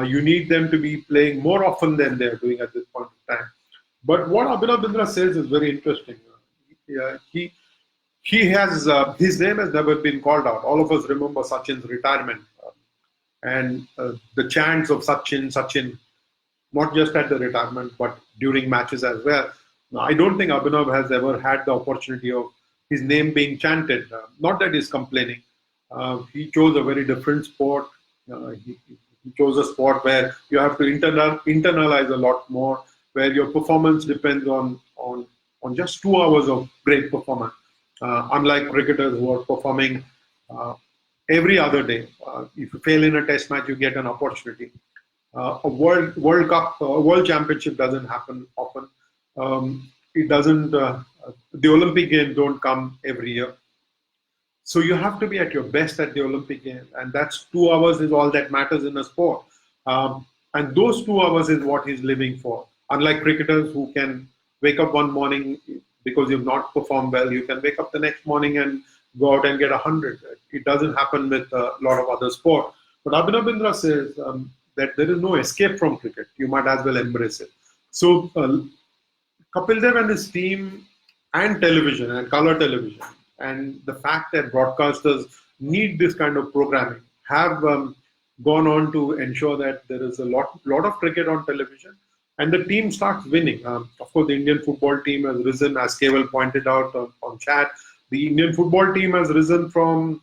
You need them to be playing more often than they're doing at this point in time. But what Abhinav Bindra says is very interesting. He has his name has never been called out. All of us remember Sachin's retirement. And the chants of Sachin, not just at the retirement, but during matches as well. Now, I don't think Abhinav has ever had the opportunity of his name being chanted. Not that he's complaining. He chose a very different sport. He chose a sport where you have to internalize a lot more, where your performance depends on just 2 hours of great performance. Unlike cricketers who are performing every other day. If you fail in a test match, you get an opportunity. A World Cup, a World Championship doesn't happen often. It doesn't. The Olympic Games don't come every year. So you have to be at your best at the Olympic Games, and that's 2 hours is all that matters in a sport. And those 2 hours is what he's living for. Unlike cricketers who can wake up one morning because you've not performed well, you can wake up the next morning and go out and get 100. It doesn't happen with a lot of other sport. But Abhinav Bindra says that there is no escape from cricket. You might as well embrace it. So Kapil Dev and his team and television and color television and the fact that broadcasters need this kind of programming have gone on to ensure that there is a lot of cricket on television and the team starts winning. Of course, the Indian football team has risen, as Keval pointed out on chat. The Indian football team has risen from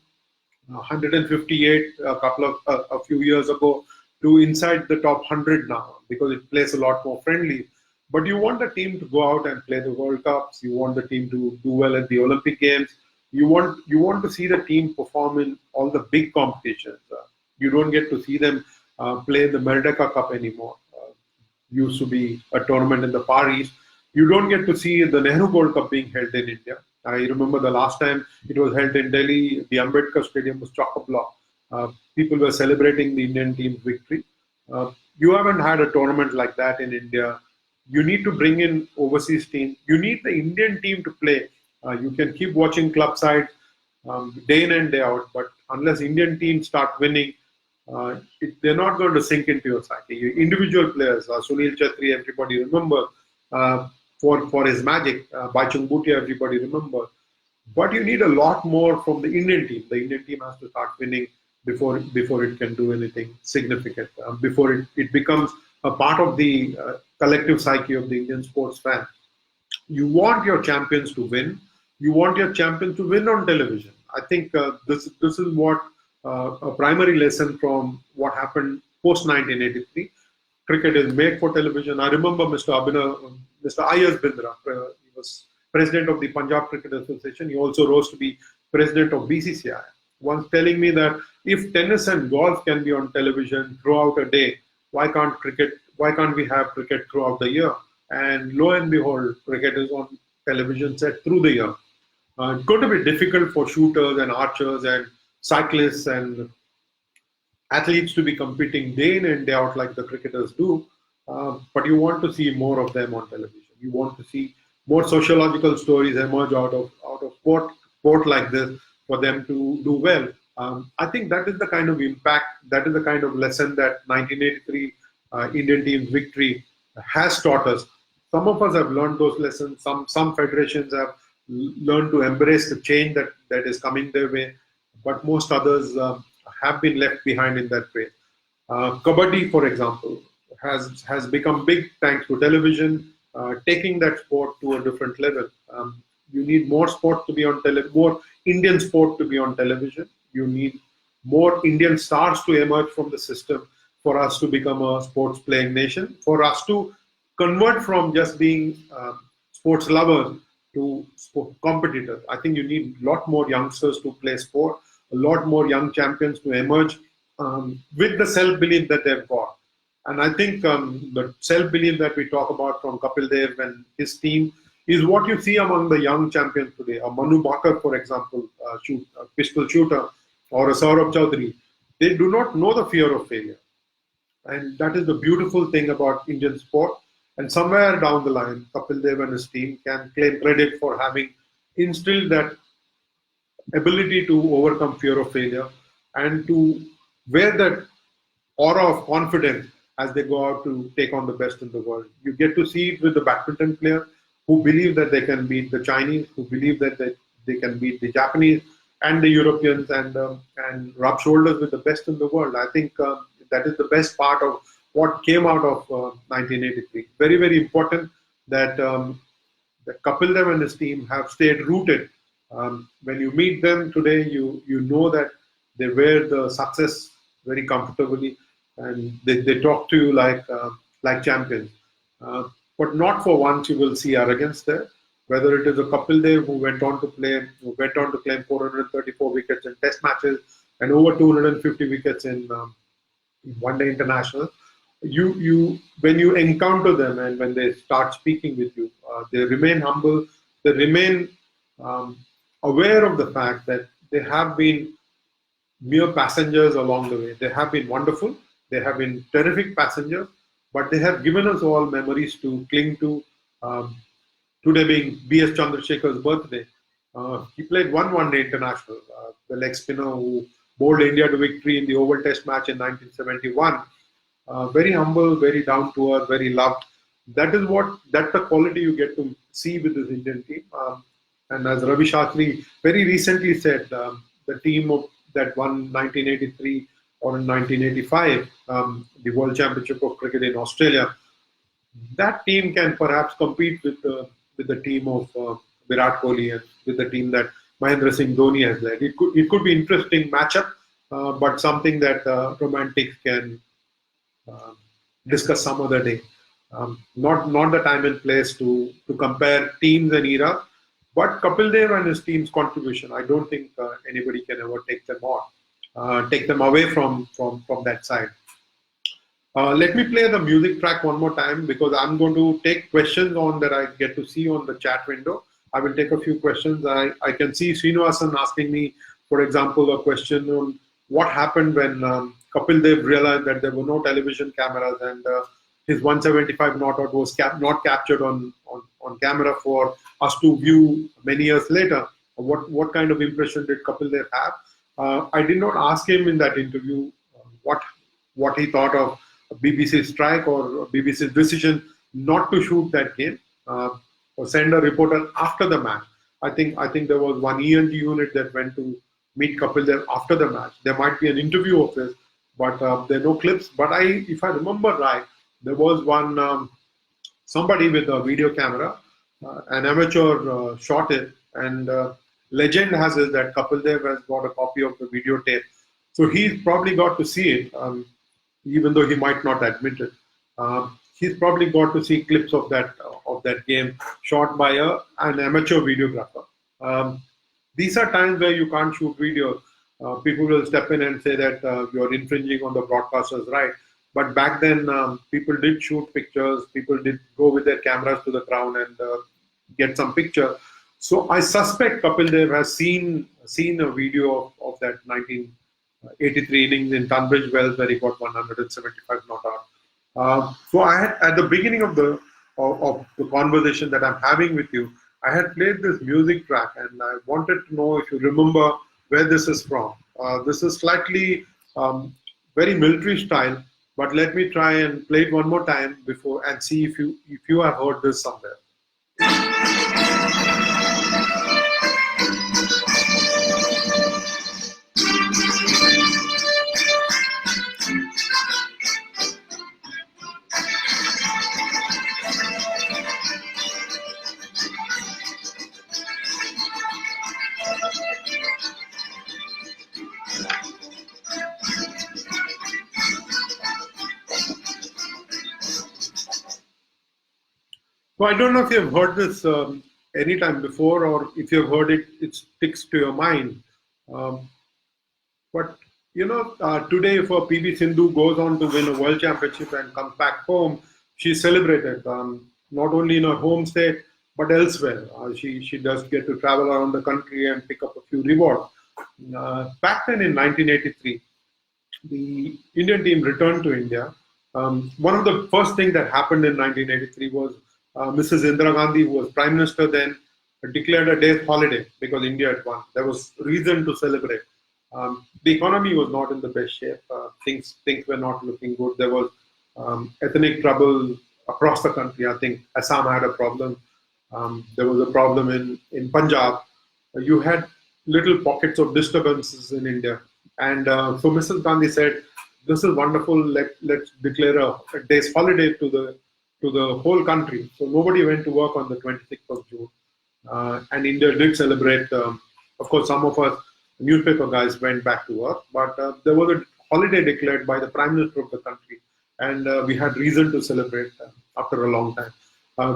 158 a few years ago to inside the top 100 now because it plays a lot more friendly. But you want the team to go out and play the World Cups. You want the team to do well at the Olympic Games. You want to see the team perform in all the big competitions. You don't get to see them play the Merdeka Cup anymore. Used to be a tournament in the Far East. You don't get to see the Nehru Gold Cup being held in India. I remember the last time it was held in Delhi, the Ambedkar Stadium was chock-a-block. People were celebrating the Indian team's victory. You haven't had a tournament like that in India. You need to bring in overseas teams. You need the Indian team to play. You can keep watching club sides day in and day out, but unless Indian teams start winning, they're not going to sink into your psyche. Your individual players, Sunil Chhetri, everybody remember, for his magic, Baichung Bhutia, everybody remember. But you need a lot more from the Indian team. The Indian team has to start winning before it can do anything significant, before it becomes a part of the collective psyche of the Indian sports fan. You want your champions to win. You want your champions to win on television. I think this is what a primary lesson from what happened post 1983. Cricket is made for television. I remember Mr. Ayaz Bindra. He was president of the Punjab Cricket Association. He also rose to be president of BCCI. Once telling me that if tennis and golf can be on television throughout a day, why can't we have cricket throughout the year? And lo and behold, cricket is on television set through the year. It's going to be difficult for shooters and archers and cyclists and athletes to be competing day in and day out like the cricketers do, but you want to see more of them on television. You want to see more sociological stories emerge out of sport like this for them to do well. I think that is the kind of impact, that is the kind of lesson that 1983 Indian team's victory has taught us. Some of us have learned those lessons. Some federations have learned to embrace the change that is coming their way, but most others have been left behind in that way. Kabaddi, for example, has become big thanks to television, taking that sport to a different level. You need more sport to be on more Indian sport to be on television. You need more Indian stars to emerge from the system for us to become a sports playing nation, for us to convert from just being sports lovers to sport competitors. I think you need a lot more youngsters to play sport, a lot more young champions to emerge with the self-belief that they've got. And I think the self-belief that we talk about from Kapil Dev and his team is what you see among the young champions today. A Manu Bakar, for example, a pistol shooter, or a Saurabh Chaudhary. They do not know the fear of failure. And that is the beautiful thing about Indian sport. And somewhere down the line, Kapil Dev and his team can claim credit for having instilled that ability to overcome fear of failure and to wear that aura of confidence as they go out to take on the best in the world. You get to see it with the badminton player who believe that they can beat the Chinese, who believe that they can beat the Japanese and the Europeans and rub shoulders with the best in the world. I think that is the best part of what came out of 1983. Very, very important that Kapil Dev and his team have stayed rooted. When you meet them today, you know that they wear the success very comfortably and they talk to you like champions. But not for once you will see arrogance there. Whether it is a Kapil Dev who went on to claim 434 wickets in test matches and over 250 wickets in one-day international. When you encounter them and when they start speaking with you, they remain humble. They remain aware of the fact that they have been mere passengers along the way. They have been wonderful. They have been terrific passengers, but they have given us all memories to cling to. Today being B.S. Chandrasekhar's birthday, He played one-day international, the leg spinner who bowled India to victory in the Oval Test match in 1971. Very humble, very down to earth, very loved. That's the quality you get to see with this Indian team. And as Ravi Shastri very recently said, the team that won 1983 or in 1985, the World Championship of Cricket in Australia, that team can perhaps compete with the team of Virat Kohli and with the team that Mahendra Singh Dhoni has led. It could be interesting matchup, but something that romantics can uh, discuss some other day. Not the time and place to compare teams and era, but Kapil Dev and his team's contribution. I don't think anybody can ever take them away from that side. Let me play the music track one more time because I'm going to take questions on that I get to see on the chat window. I will take a few questions. I can see Srinivasan asking me, for example, a question on what happened when Kapil Dev realized that there were no television cameras and his 175 not out was not captured on camera for us to view many years later. What kind of impression did Kapil Dev have? I did not ask him in that interview what he thought of BBC's strike or BBC's decision not to shoot that game or send a reporter after the match. I think there was one ENG unit that went to meet Kapil Dev after the match. There might be an interview of this, but there are no clips. But if I remember right, there was one somebody with a video camera, an amateur shot it, and legend has it that Kapil Dev has got a copy of the videotape, so he's probably got to see it, even though he might not admit it. He's probably got to see clips of that game shot by an amateur videographer. These are times where you can't shoot videos. People will step in and say that you're infringing on the broadcaster's right. But back then, people did shoot pictures. People did go with their cameras to the ground and get some picture. So I suspect Kapil Dev has seen a video of that 1983 innings in Tunbridge Wells where he got 175 not out. So I had at the beginning of the conversation that I'm having with you, I had played this music track and I wanted to know if you remember where this is from. This is slightly very military style, but let me try and play it one more time before and see if you have heard this somewhere. So I don't know if you've heard this any time before, or if you've heard it, it sticks to your mind. Um, but today, if a PV Sindhu goes on to win a world championship and comes back home, she's celebrated not only in her home state but elsewhere. She does get to travel around the country and pick up a few rewards. Back then in 1983, the Indian team returned to India. One of the first things that happened in 1983 was Mrs. Indira Gandhi, who was Prime Minister then, declared a day's holiday because India had won. There was reason to celebrate. The economy was not in the best shape. Things were not looking good. There was ethnic trouble across the country. I think Assam had a problem. There was a problem in Punjab. You had little pockets of disturbances in India. And so Mrs. Gandhi said, this is wonderful, let's declare a day's holiday to the whole country. So nobody went to work on the 26th of June. And India did celebrate. Of course, some of us newspaper guys went back to work, but there was a holiday declared by the Prime Minister of the country. And we had reason to celebrate after a long time.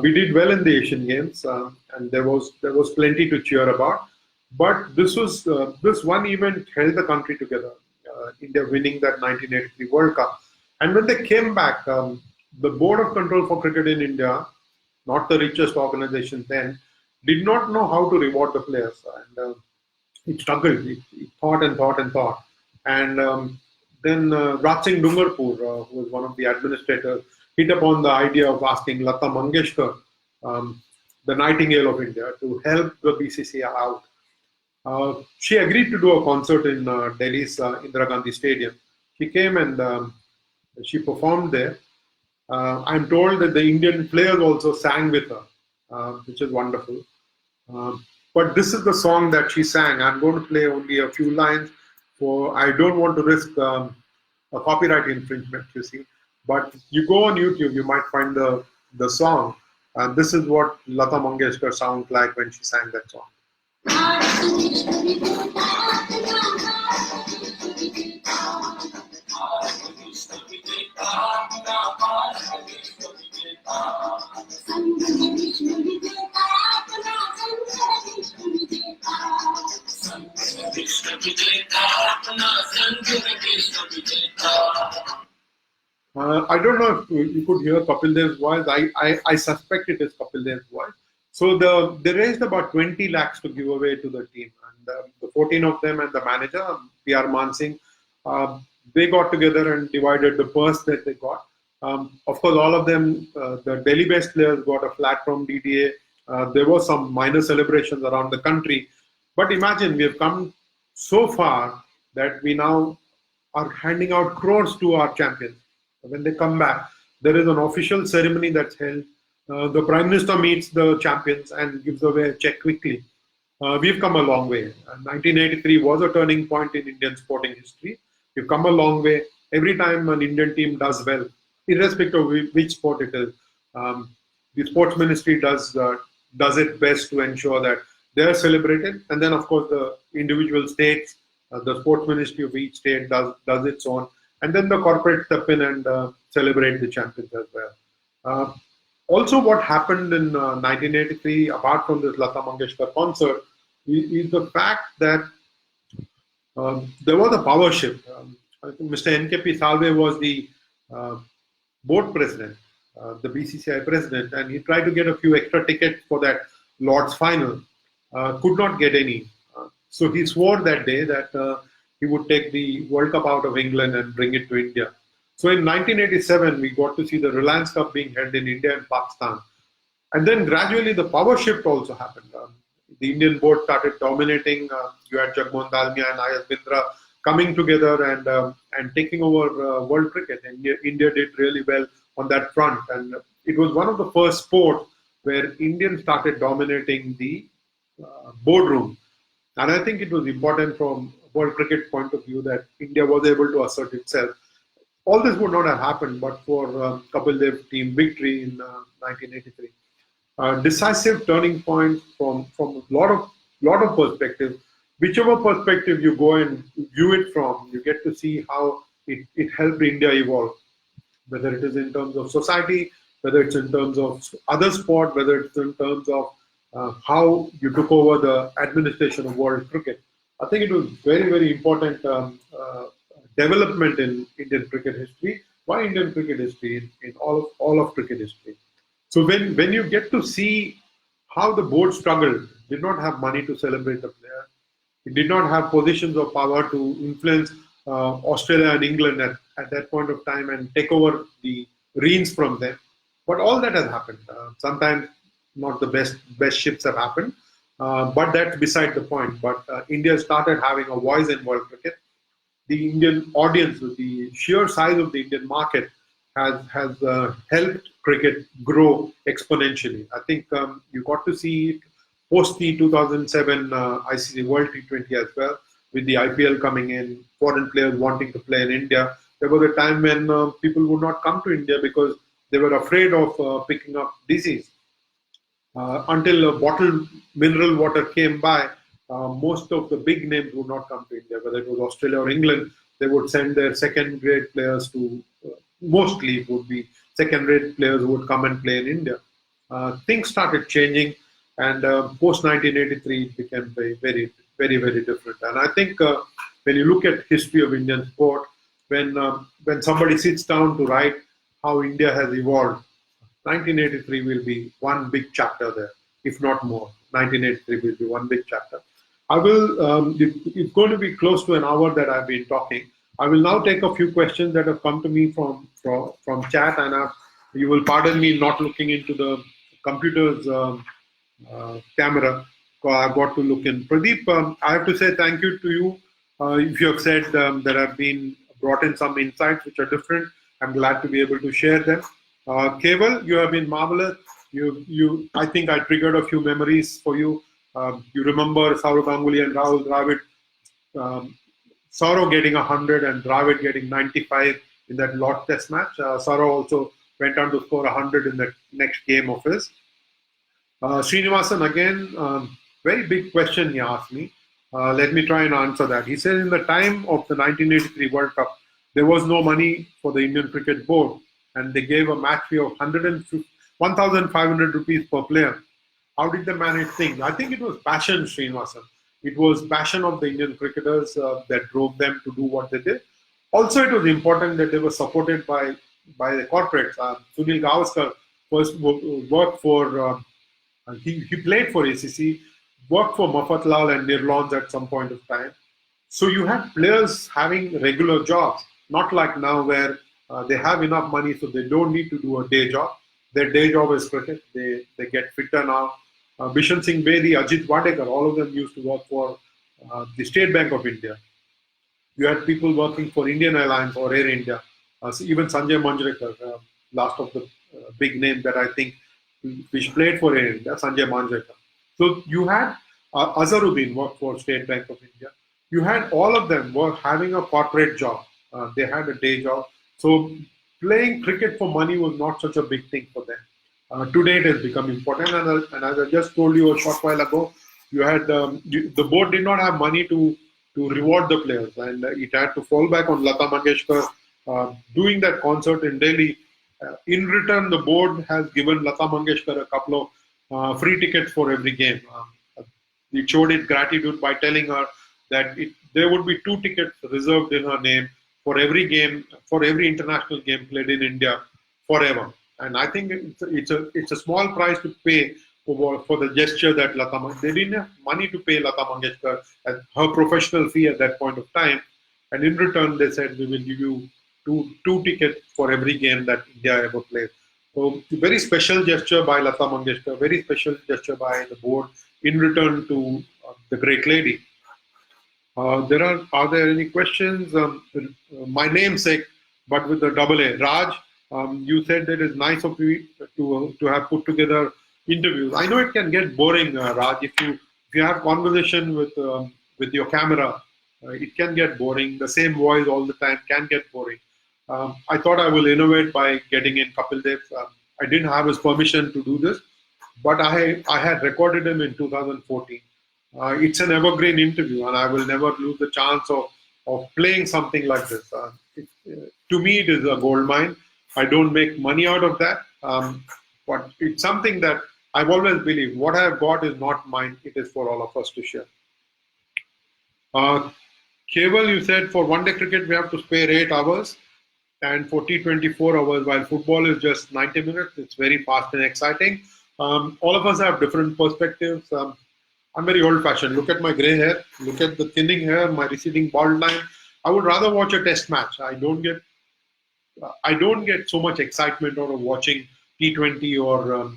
We did well in the Asian Games, and there was plenty to cheer about. But this one event held the country together. India winning that 1983 World Cup, and when they came back, the Board of Control for Cricket in India, not the richest organization then, did not know how to reward the players, and it struggled. It thought and thought and thought, and then Raj Singh Dungarpur, who was one of the administrators, hit upon the idea of asking Lata Mangeshkar, the Nightingale of India, to help the BCCI out. She agreed to do a concert in Delhi's Indira Gandhi Stadium. She came and she performed there. I'm told that the Indian players also sang with her, which is wonderful. But this is the song that she sang. I'm going to play only a few lines, for I don't want to risk a copyright infringement, you see. But you go on YouTube, you might find the song. And this is what Lata Mangeshkar sounds like when she sang that song. I don't know if you could hear Kapil Dev's voice. I suspect it is Kapil Dev's voice. So they raised about 20 lakhs to give away to the team. And the 14 of them and the manager, P.R. Mansingh, they got together and divided the purse that they got. Of course, all of them, the Delhi-based players got a flat from DDA. There were some minor celebrations around the country. But imagine, we have come so far that we now are handing out crores to our champions. When they come back, there is an official ceremony that's held. The Prime Minister meets the champions and gives away a check quickly. We've come a long way. 1983 was a turning point in Indian sporting history. We've come a long way. Every time an Indian team does well, irrespective of which sport it is, the sports ministry does it best to ensure that they are celebrated. And then, of course, the individual states, the sports ministry of each state does its own. And then the corporate step in and celebrate the champions as well. Also, what happened in 1983, apart from this Lata Mangeshkar concert, is the fact that there was a power shift. I think Mr. NKP Salve was the board president, the BCCI president, and he tried to get a few extra tickets for that Lord's final. Could not get any. So he swore that day that he would take the World Cup out of England and bring it to India. So in 1987, we got to see the Reliance Cup being held in India and Pakistan. And then gradually the power shift also happened. The Indian board started dominating. You had Jagmohan Dalmia and Ayaz Bindra coming together and taking over world cricket. India did really well on that front. And it was one of the first sports where Indians started dominating the boardroom. And I think it was important from world cricket point of view that India was able to assert itself. All this would not have happened but for Kapil Dev's team victory in 1983. Decisive turning point from a lot of perspectives. Whichever perspective you go and view it from, you get to see how it helped India evolve. Whether it is in terms of society, whether it's in terms of other sport, whether it's in terms of how you took over the administration of world cricket. I think it was very, very important development in Indian cricket history. Why Indian cricket history? In all of cricket history. So when you get to see how the board struggled, did not have money to celebrate the player, it did not have positions of power to influence Australia and England at that point of time and take over the reins from them. But all that has happened. Sometimes not the best ships have happened, but that's beside the point. But India started having a voice in world cricket. The Indian audience, with the sheer size of the Indian market, has helped cricket grow exponentially. I think you got to see it post the 2007 ICC World T20 as well, with the IPL coming in, foreign players wanting to play in India. There was a time when people would not come to India because they were afraid of picking up disease. Until bottled mineral water came by, most of the big names would not come to India, whether it was Australia or England. They would send their second-grade players to, mostly it would be second-rate players who would come and play in India. Things started changing, and post-1983 it became very, very, very, very different. And I think when you look at history of Indian sport, when somebody sits down to write how India has evolved, 1983 will be one big chapter there, if not more. 1983 will be one big chapter. I will, it's going to be close to an hour that I've been talking. I will now take a few questions that have come to me from chat, and you will pardon me not looking into the computer's camera. I got to look in. Pradeep, I have to say thank you to you. If you have said there have been brought in some insights which are different, I'm glad to be able to share them. Keval, you have been marvelous. I think I triggered a few memories for you. You remember Saurav Ganguly and Rahul Dravid, um, Saurav getting 100 and Dravid getting 95 in that Lord Test match. Saurav also went on to score 100 in the next game of his. Srinivasan, again, very big question he asked me. Let me try and answer that. He said in the time of the 1983 World Cup, there was no money for the Indian Cricket Board, and they gave a match fee of 1,500 rupees per player. How did they manage things? I think it was passion, Srinivasan. It was passion of the Indian cricketers that drove them to do what they did. Also, it was important that they were supported by the corporates. Sunil Gavaskar first worked for he played for ACC, worked for Mafatlal and Nirlons at some point of time. So you have players having regular jobs, not like now where they have enough money so they don't need to do a day job. Their day job is cricket. They get fitter now. Bishan Singh Bedi, Ajit Wadekar, all of them used to work for the State Bank of India. You had people working for Indian Airlines or Air India. So even Sanjay Manjrekar, last of the big name that I think which played for Air India, Sanjay Manjrekar. So you had Azharuddin work for State Bank of India. You had all of them were having a corporate job. They had a day job. So playing cricket for money was not such a big thing for them. Today it has become important. And as I just told you a short while ago, you had the board did not have money to reward the players, and it had to fall back on Lata Mangeshkar doing that concert in Delhi. In return, the board has given Lata Mangeshkar a couple of free tickets for every game. It showed its gratitude by telling her that there would be 2 tickets reserved in her name for every game, for every international game played in India forever. And I think it's a small price to pay for the gesture that Lata Mangeshkar. They didn't have money to pay Lata Mangeshkar at her professional fee at that point of time. And in return, they said, we will give you two tickets for every game that India ever plays. So, very special gesture by Lata Mangeshkar, very special gesture by the board in return to the great lady. Are there any questions? My namesake, but with the double A, Raj. You said that it's nice of you to have put together interviews. I know it can get boring, Raj. If you have conversation with your camera, it can get boring. The same voice all the time can get boring. I thought I will innovate by getting in Kapil Dev. I didn't have his permission to do this, but I had recorded him in 2014. It's an evergreen interview, and I will never lose the chance of playing something like this. To me, it is a gold mine. I don't make money out of that, but it's something that I've always believed. What I have got is not mine. It is for all of us to share. Keval, you said for one-day cricket we have to spare 8 hours, and for T20 4 hours, while football is just 90 minutes. It's very fast and exciting. All of us have different perspectives. I'm very old-fashioned. Look at my grey hair. Look at the thinning hair, my receding bald line. I would rather watch a test match. I don't get so much excitement out of watching T20 or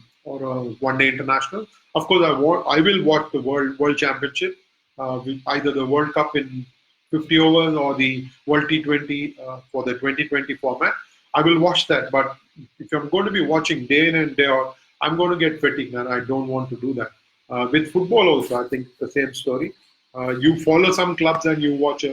a one-day international. Of course, I will watch the World Championship, either the World Cup in 50 overs or the World T20 for the 2020 format. I will watch that, but if I'm going to be watching day in and day out, I'm going to get fatigued, and I don't want to do that. With football also, I think the same story. You follow some clubs and you watch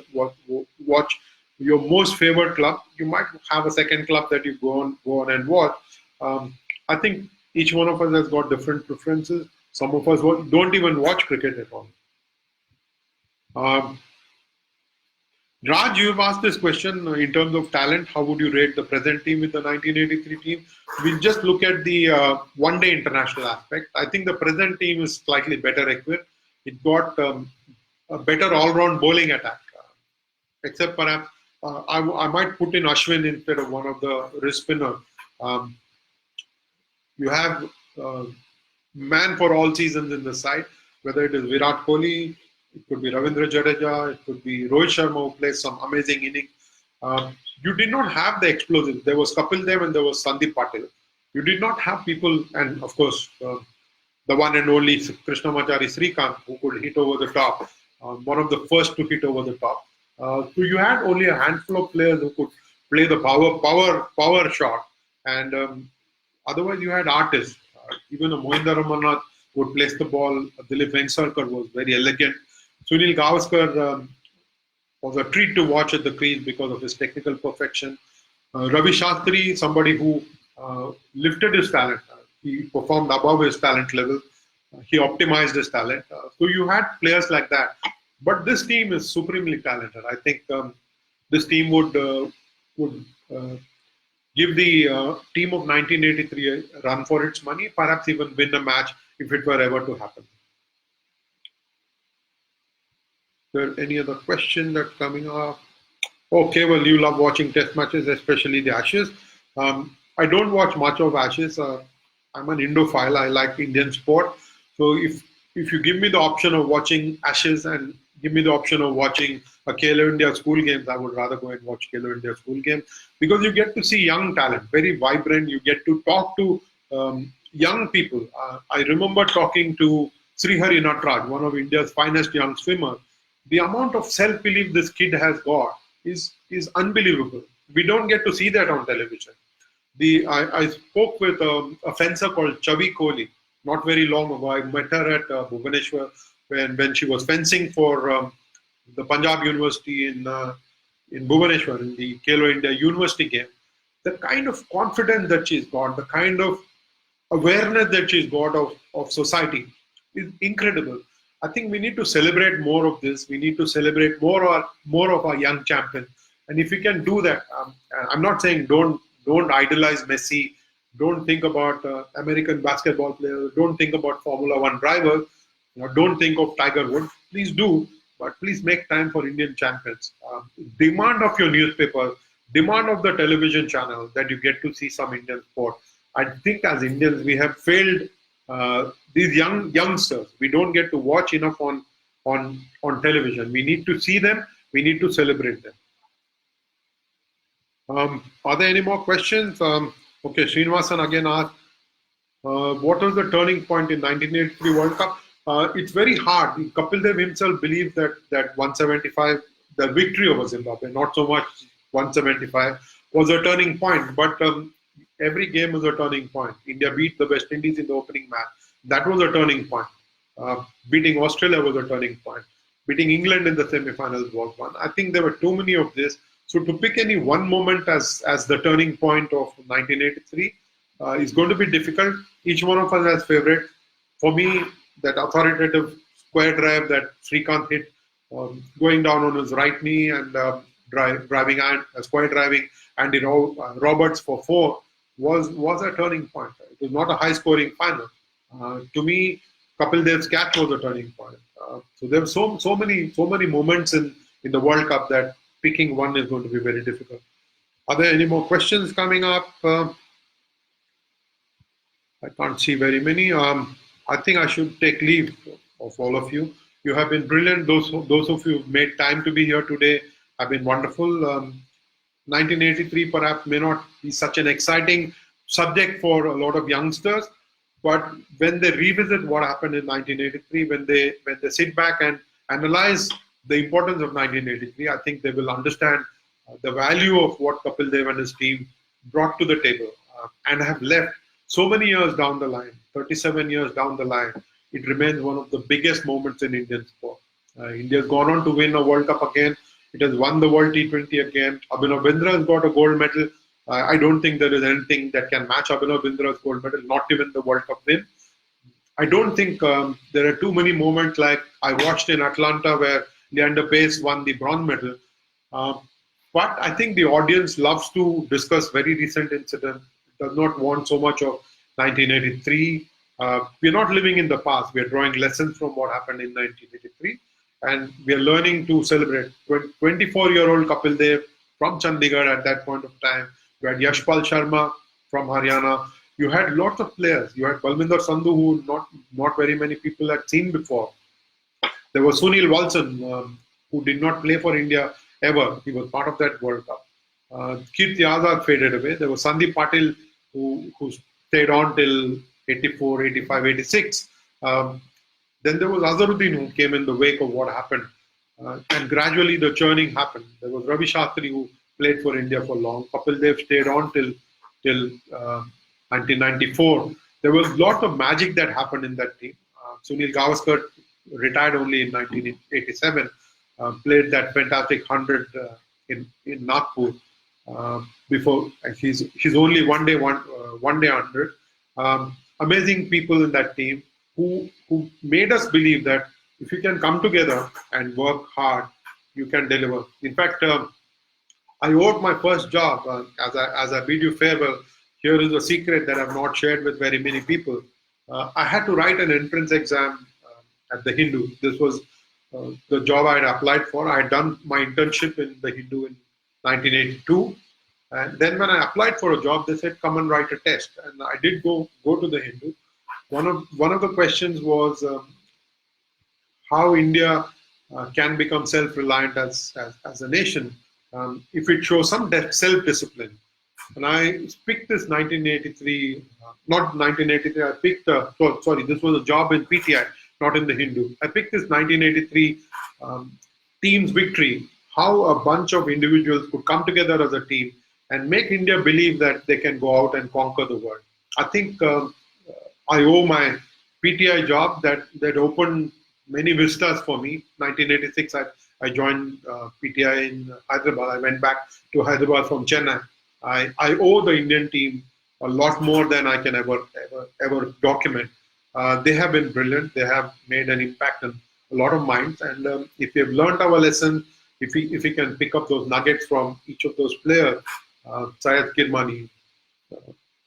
your most favorite club. You might have a second club that you go on and watch. I think each one of us has got different preferences. Some of us don't even watch cricket at all. Raj, you have asked this question in terms of talent. How would you rate the present team with the 1983 team? We'll just look at the one-day international aspect. I think the present team is slightly better equipped. It got a better all-round bowling attack, except perhaps I might put in Ashwin instead of one of the wrist spinners. You have man for all seasons in the side, whether it is Virat Kohli, it could be Ravindra Jadeja, it could be Rohit Sharma, who plays some amazing innings. You did not have the explosives. There was Kapil Dev and there was Sandeep Patil. You did not have people, and of course, the one and only Krishnamachari Srikanth, who could hit over the top, one of the first to hit over the top. So you had only a handful of players who could play the power shot, and otherwise you had artists. Even a Mohinder Ramannath would place the ball. Dilip Vengsarkar was very elegant. Sunil Gavaskar was a treat to watch at the crease because of his technical perfection. Ravi Shastri, somebody who lifted his talent. He performed above his talent level. He optimized his talent. So you had players like that. But this team is supremely talented. I think this team would give the team of 1983 a run for its money, perhaps even win a match if it were ever to happen. Is there any other question that's coming up? Okay, well, you love watching test matches, especially the Ashes. I don't watch much of Ashes. I'm an Indophile. I like Indian sport. So if you give me the option of watching Ashes and give me the option of watching a Khelo India school games, I would rather go and watch Khelo India school games, because you get to see young talent, very vibrant. You get to talk to young people. I remember talking to Srihari Natraj, one of India's finest young swimmers. The amount of self-belief this kid has got is unbelievable. We don't get to see that on television. I spoke with a fencer called Chavi Kohli not very long ago. I met her at Bhubaneswar when she was fencing for the Punjab University in Bhubaneswar in the Khelo India University game. The kind of confidence that she's got, the kind of awareness that she's got of society is incredible. I think we need to celebrate more of this. We need to celebrate more of our young champions. And if we can do that, I'm not saying don't idolize Messi, don't think about American basketball players, don't think about Formula One drivers, don't think of Tiger Woods. Please do, but please make time for Indian champions. Demand of your newspaper, demand of the television channel that you get to see some Indian sport. I think as Indians we have failed these youngsters. We don't get to watch enough on television. We need to see them. We need to celebrate them. Are there any more questions? Okay, Srinivasan again asked, what was the turning point in 1983 World Cup? It's very hard. Kapil Dev himself believes that 175, the victory over Zimbabwe, not so much 175, was a turning point. But every game was a turning point. India beat the West Indies in the opening match. That was a turning point. Beating Australia was a turning point. Beating England in the semi-finals was one. I think there were too many of this. So to pick any one moment as the turning point of 1983 is going to be difficult. Each one of us has favorite. For me, that authoritative square drive that Srikanth hit, going down on his right knee and square driving Andy Roberts for 4 was a turning point. It was not a high-scoring final. To me, Kapil Dev's catch was a turning point. So there were so many moments in the World Cup that picking one is going to be very difficult. Are there any more questions coming up? I can't see very many. I think I should take leave of all of you. You have been brilliant. Those of you who've made time to be here today have been wonderful. 1983 perhaps may not be such an exciting subject for a lot of youngsters, but when they revisit what happened in 1983, when they sit back and analyze the importance of 1983, I think they will understand the value of what Kapil Dev and his team brought to the table and have left so many years down the line, 37 years down the line. It remains one of the biggest moments in Indian sport. India has gone on to win a World Cup again. It has won the World T20 again. Abhinav Bindra has got a gold medal. I don't think there is anything that can match Abhinav Bindra's gold medal, not even the World Cup win. I don't think there are too many moments like I watched in Atlanta where Leander Paes won the bronze medal. But I think the audience loves to discuss very recent incidents, does not want so much of 1983. We're not living in the past. We're drawing lessons from what happened in 1983. And we're learning to celebrate. 24-year-old Kapil Dev from Chandigarh at that point of time. You had Yashpal Sharma from Haryana. You had lots of players. You had Balwinder Sandhu, who not very many people had seen before. There was Sunil Walson, who did not play for India ever. He was part of that World Cup. Kirti Azad faded away. There was Sandeep Patil, who stayed on till 84, 85, 86. Um, then there was Azharuddin who came in the wake of what happened. And gradually the churning happened. There was Ravi Shastri who played for India for long. Kapil Dev stayed on till 1994. There was a lot of magic that happened in that team. Sunil Gavaskar retired only in 1987. Played that fantastic 100 in Nagpur. Before he's only one day 100. Amazing people in that team who made us believe that if you can come together and work hard, you can deliver. In fact, I owed my first job as I bid you farewell. Here is a secret that I've not shared with very many people. I had to write an entrance exam at the Hindu. This was the job I had applied for. I had done my internship in the Hindu in 1982. And then when I applied for a job, they said, come and write a test. And I did go to the Hindu. One of the questions was how India can become self-reliant as a nation if it shows some self-discipline. And I picked this 1983, not 1983, I picked, sorry, this was a job in PTI, not in the Hindu. I picked this 1983 team's victory, how a bunch of individuals could come together as a team and make India believe that they can go out and conquer the world. I think I owe my PTI job that opened many vistas for me. 1986, I joined PTI in Hyderabad. I went back to Hyderabad from Chennai. I owe the Indian team a lot more than I can ever document. They have been brilliant. They have made an impact on a lot of minds. And if we have learned our lesson, if we can pick up those nuggets from each of those players, Syed Kirmani,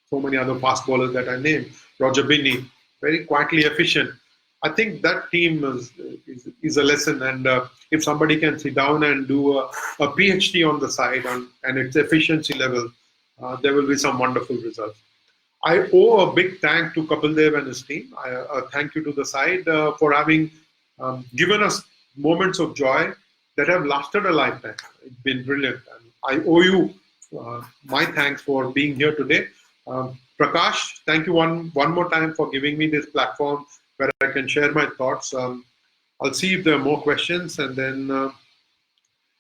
so many other fast bowlers that I named, Roger Binney, very quietly efficient. I think that team is a lesson, and if somebody can sit down and do a PhD on the side and its efficiency level, there will be some wonderful results. I owe a big thank to Kapil Dev and his team. A thank you to the side for having given us moments of joy that have lasted a lifetime. It's been brilliant. And I owe you my thanks for being here today. Prakash, thank you one more time for giving me this platform where I can share my thoughts. I'll see if there are more questions, and then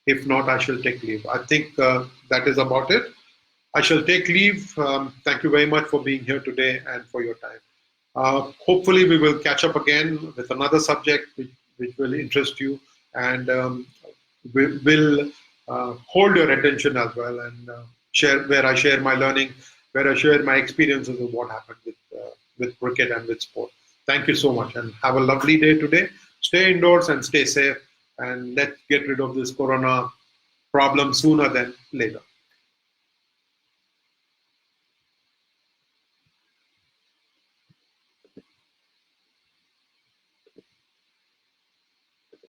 if not, I shall take leave. I think that is about it. I shall take leave. Thank you very much for being here today and for your time. Hopefully, we will catch up again with another subject which will interest you, and will hold your attention as well, and where I share my learning, where I share my experiences of what happened with cricket and with sport. Thank you so much, and have a lovely day today. Stay indoors and stay safe, and let's get rid of this corona problem sooner than later.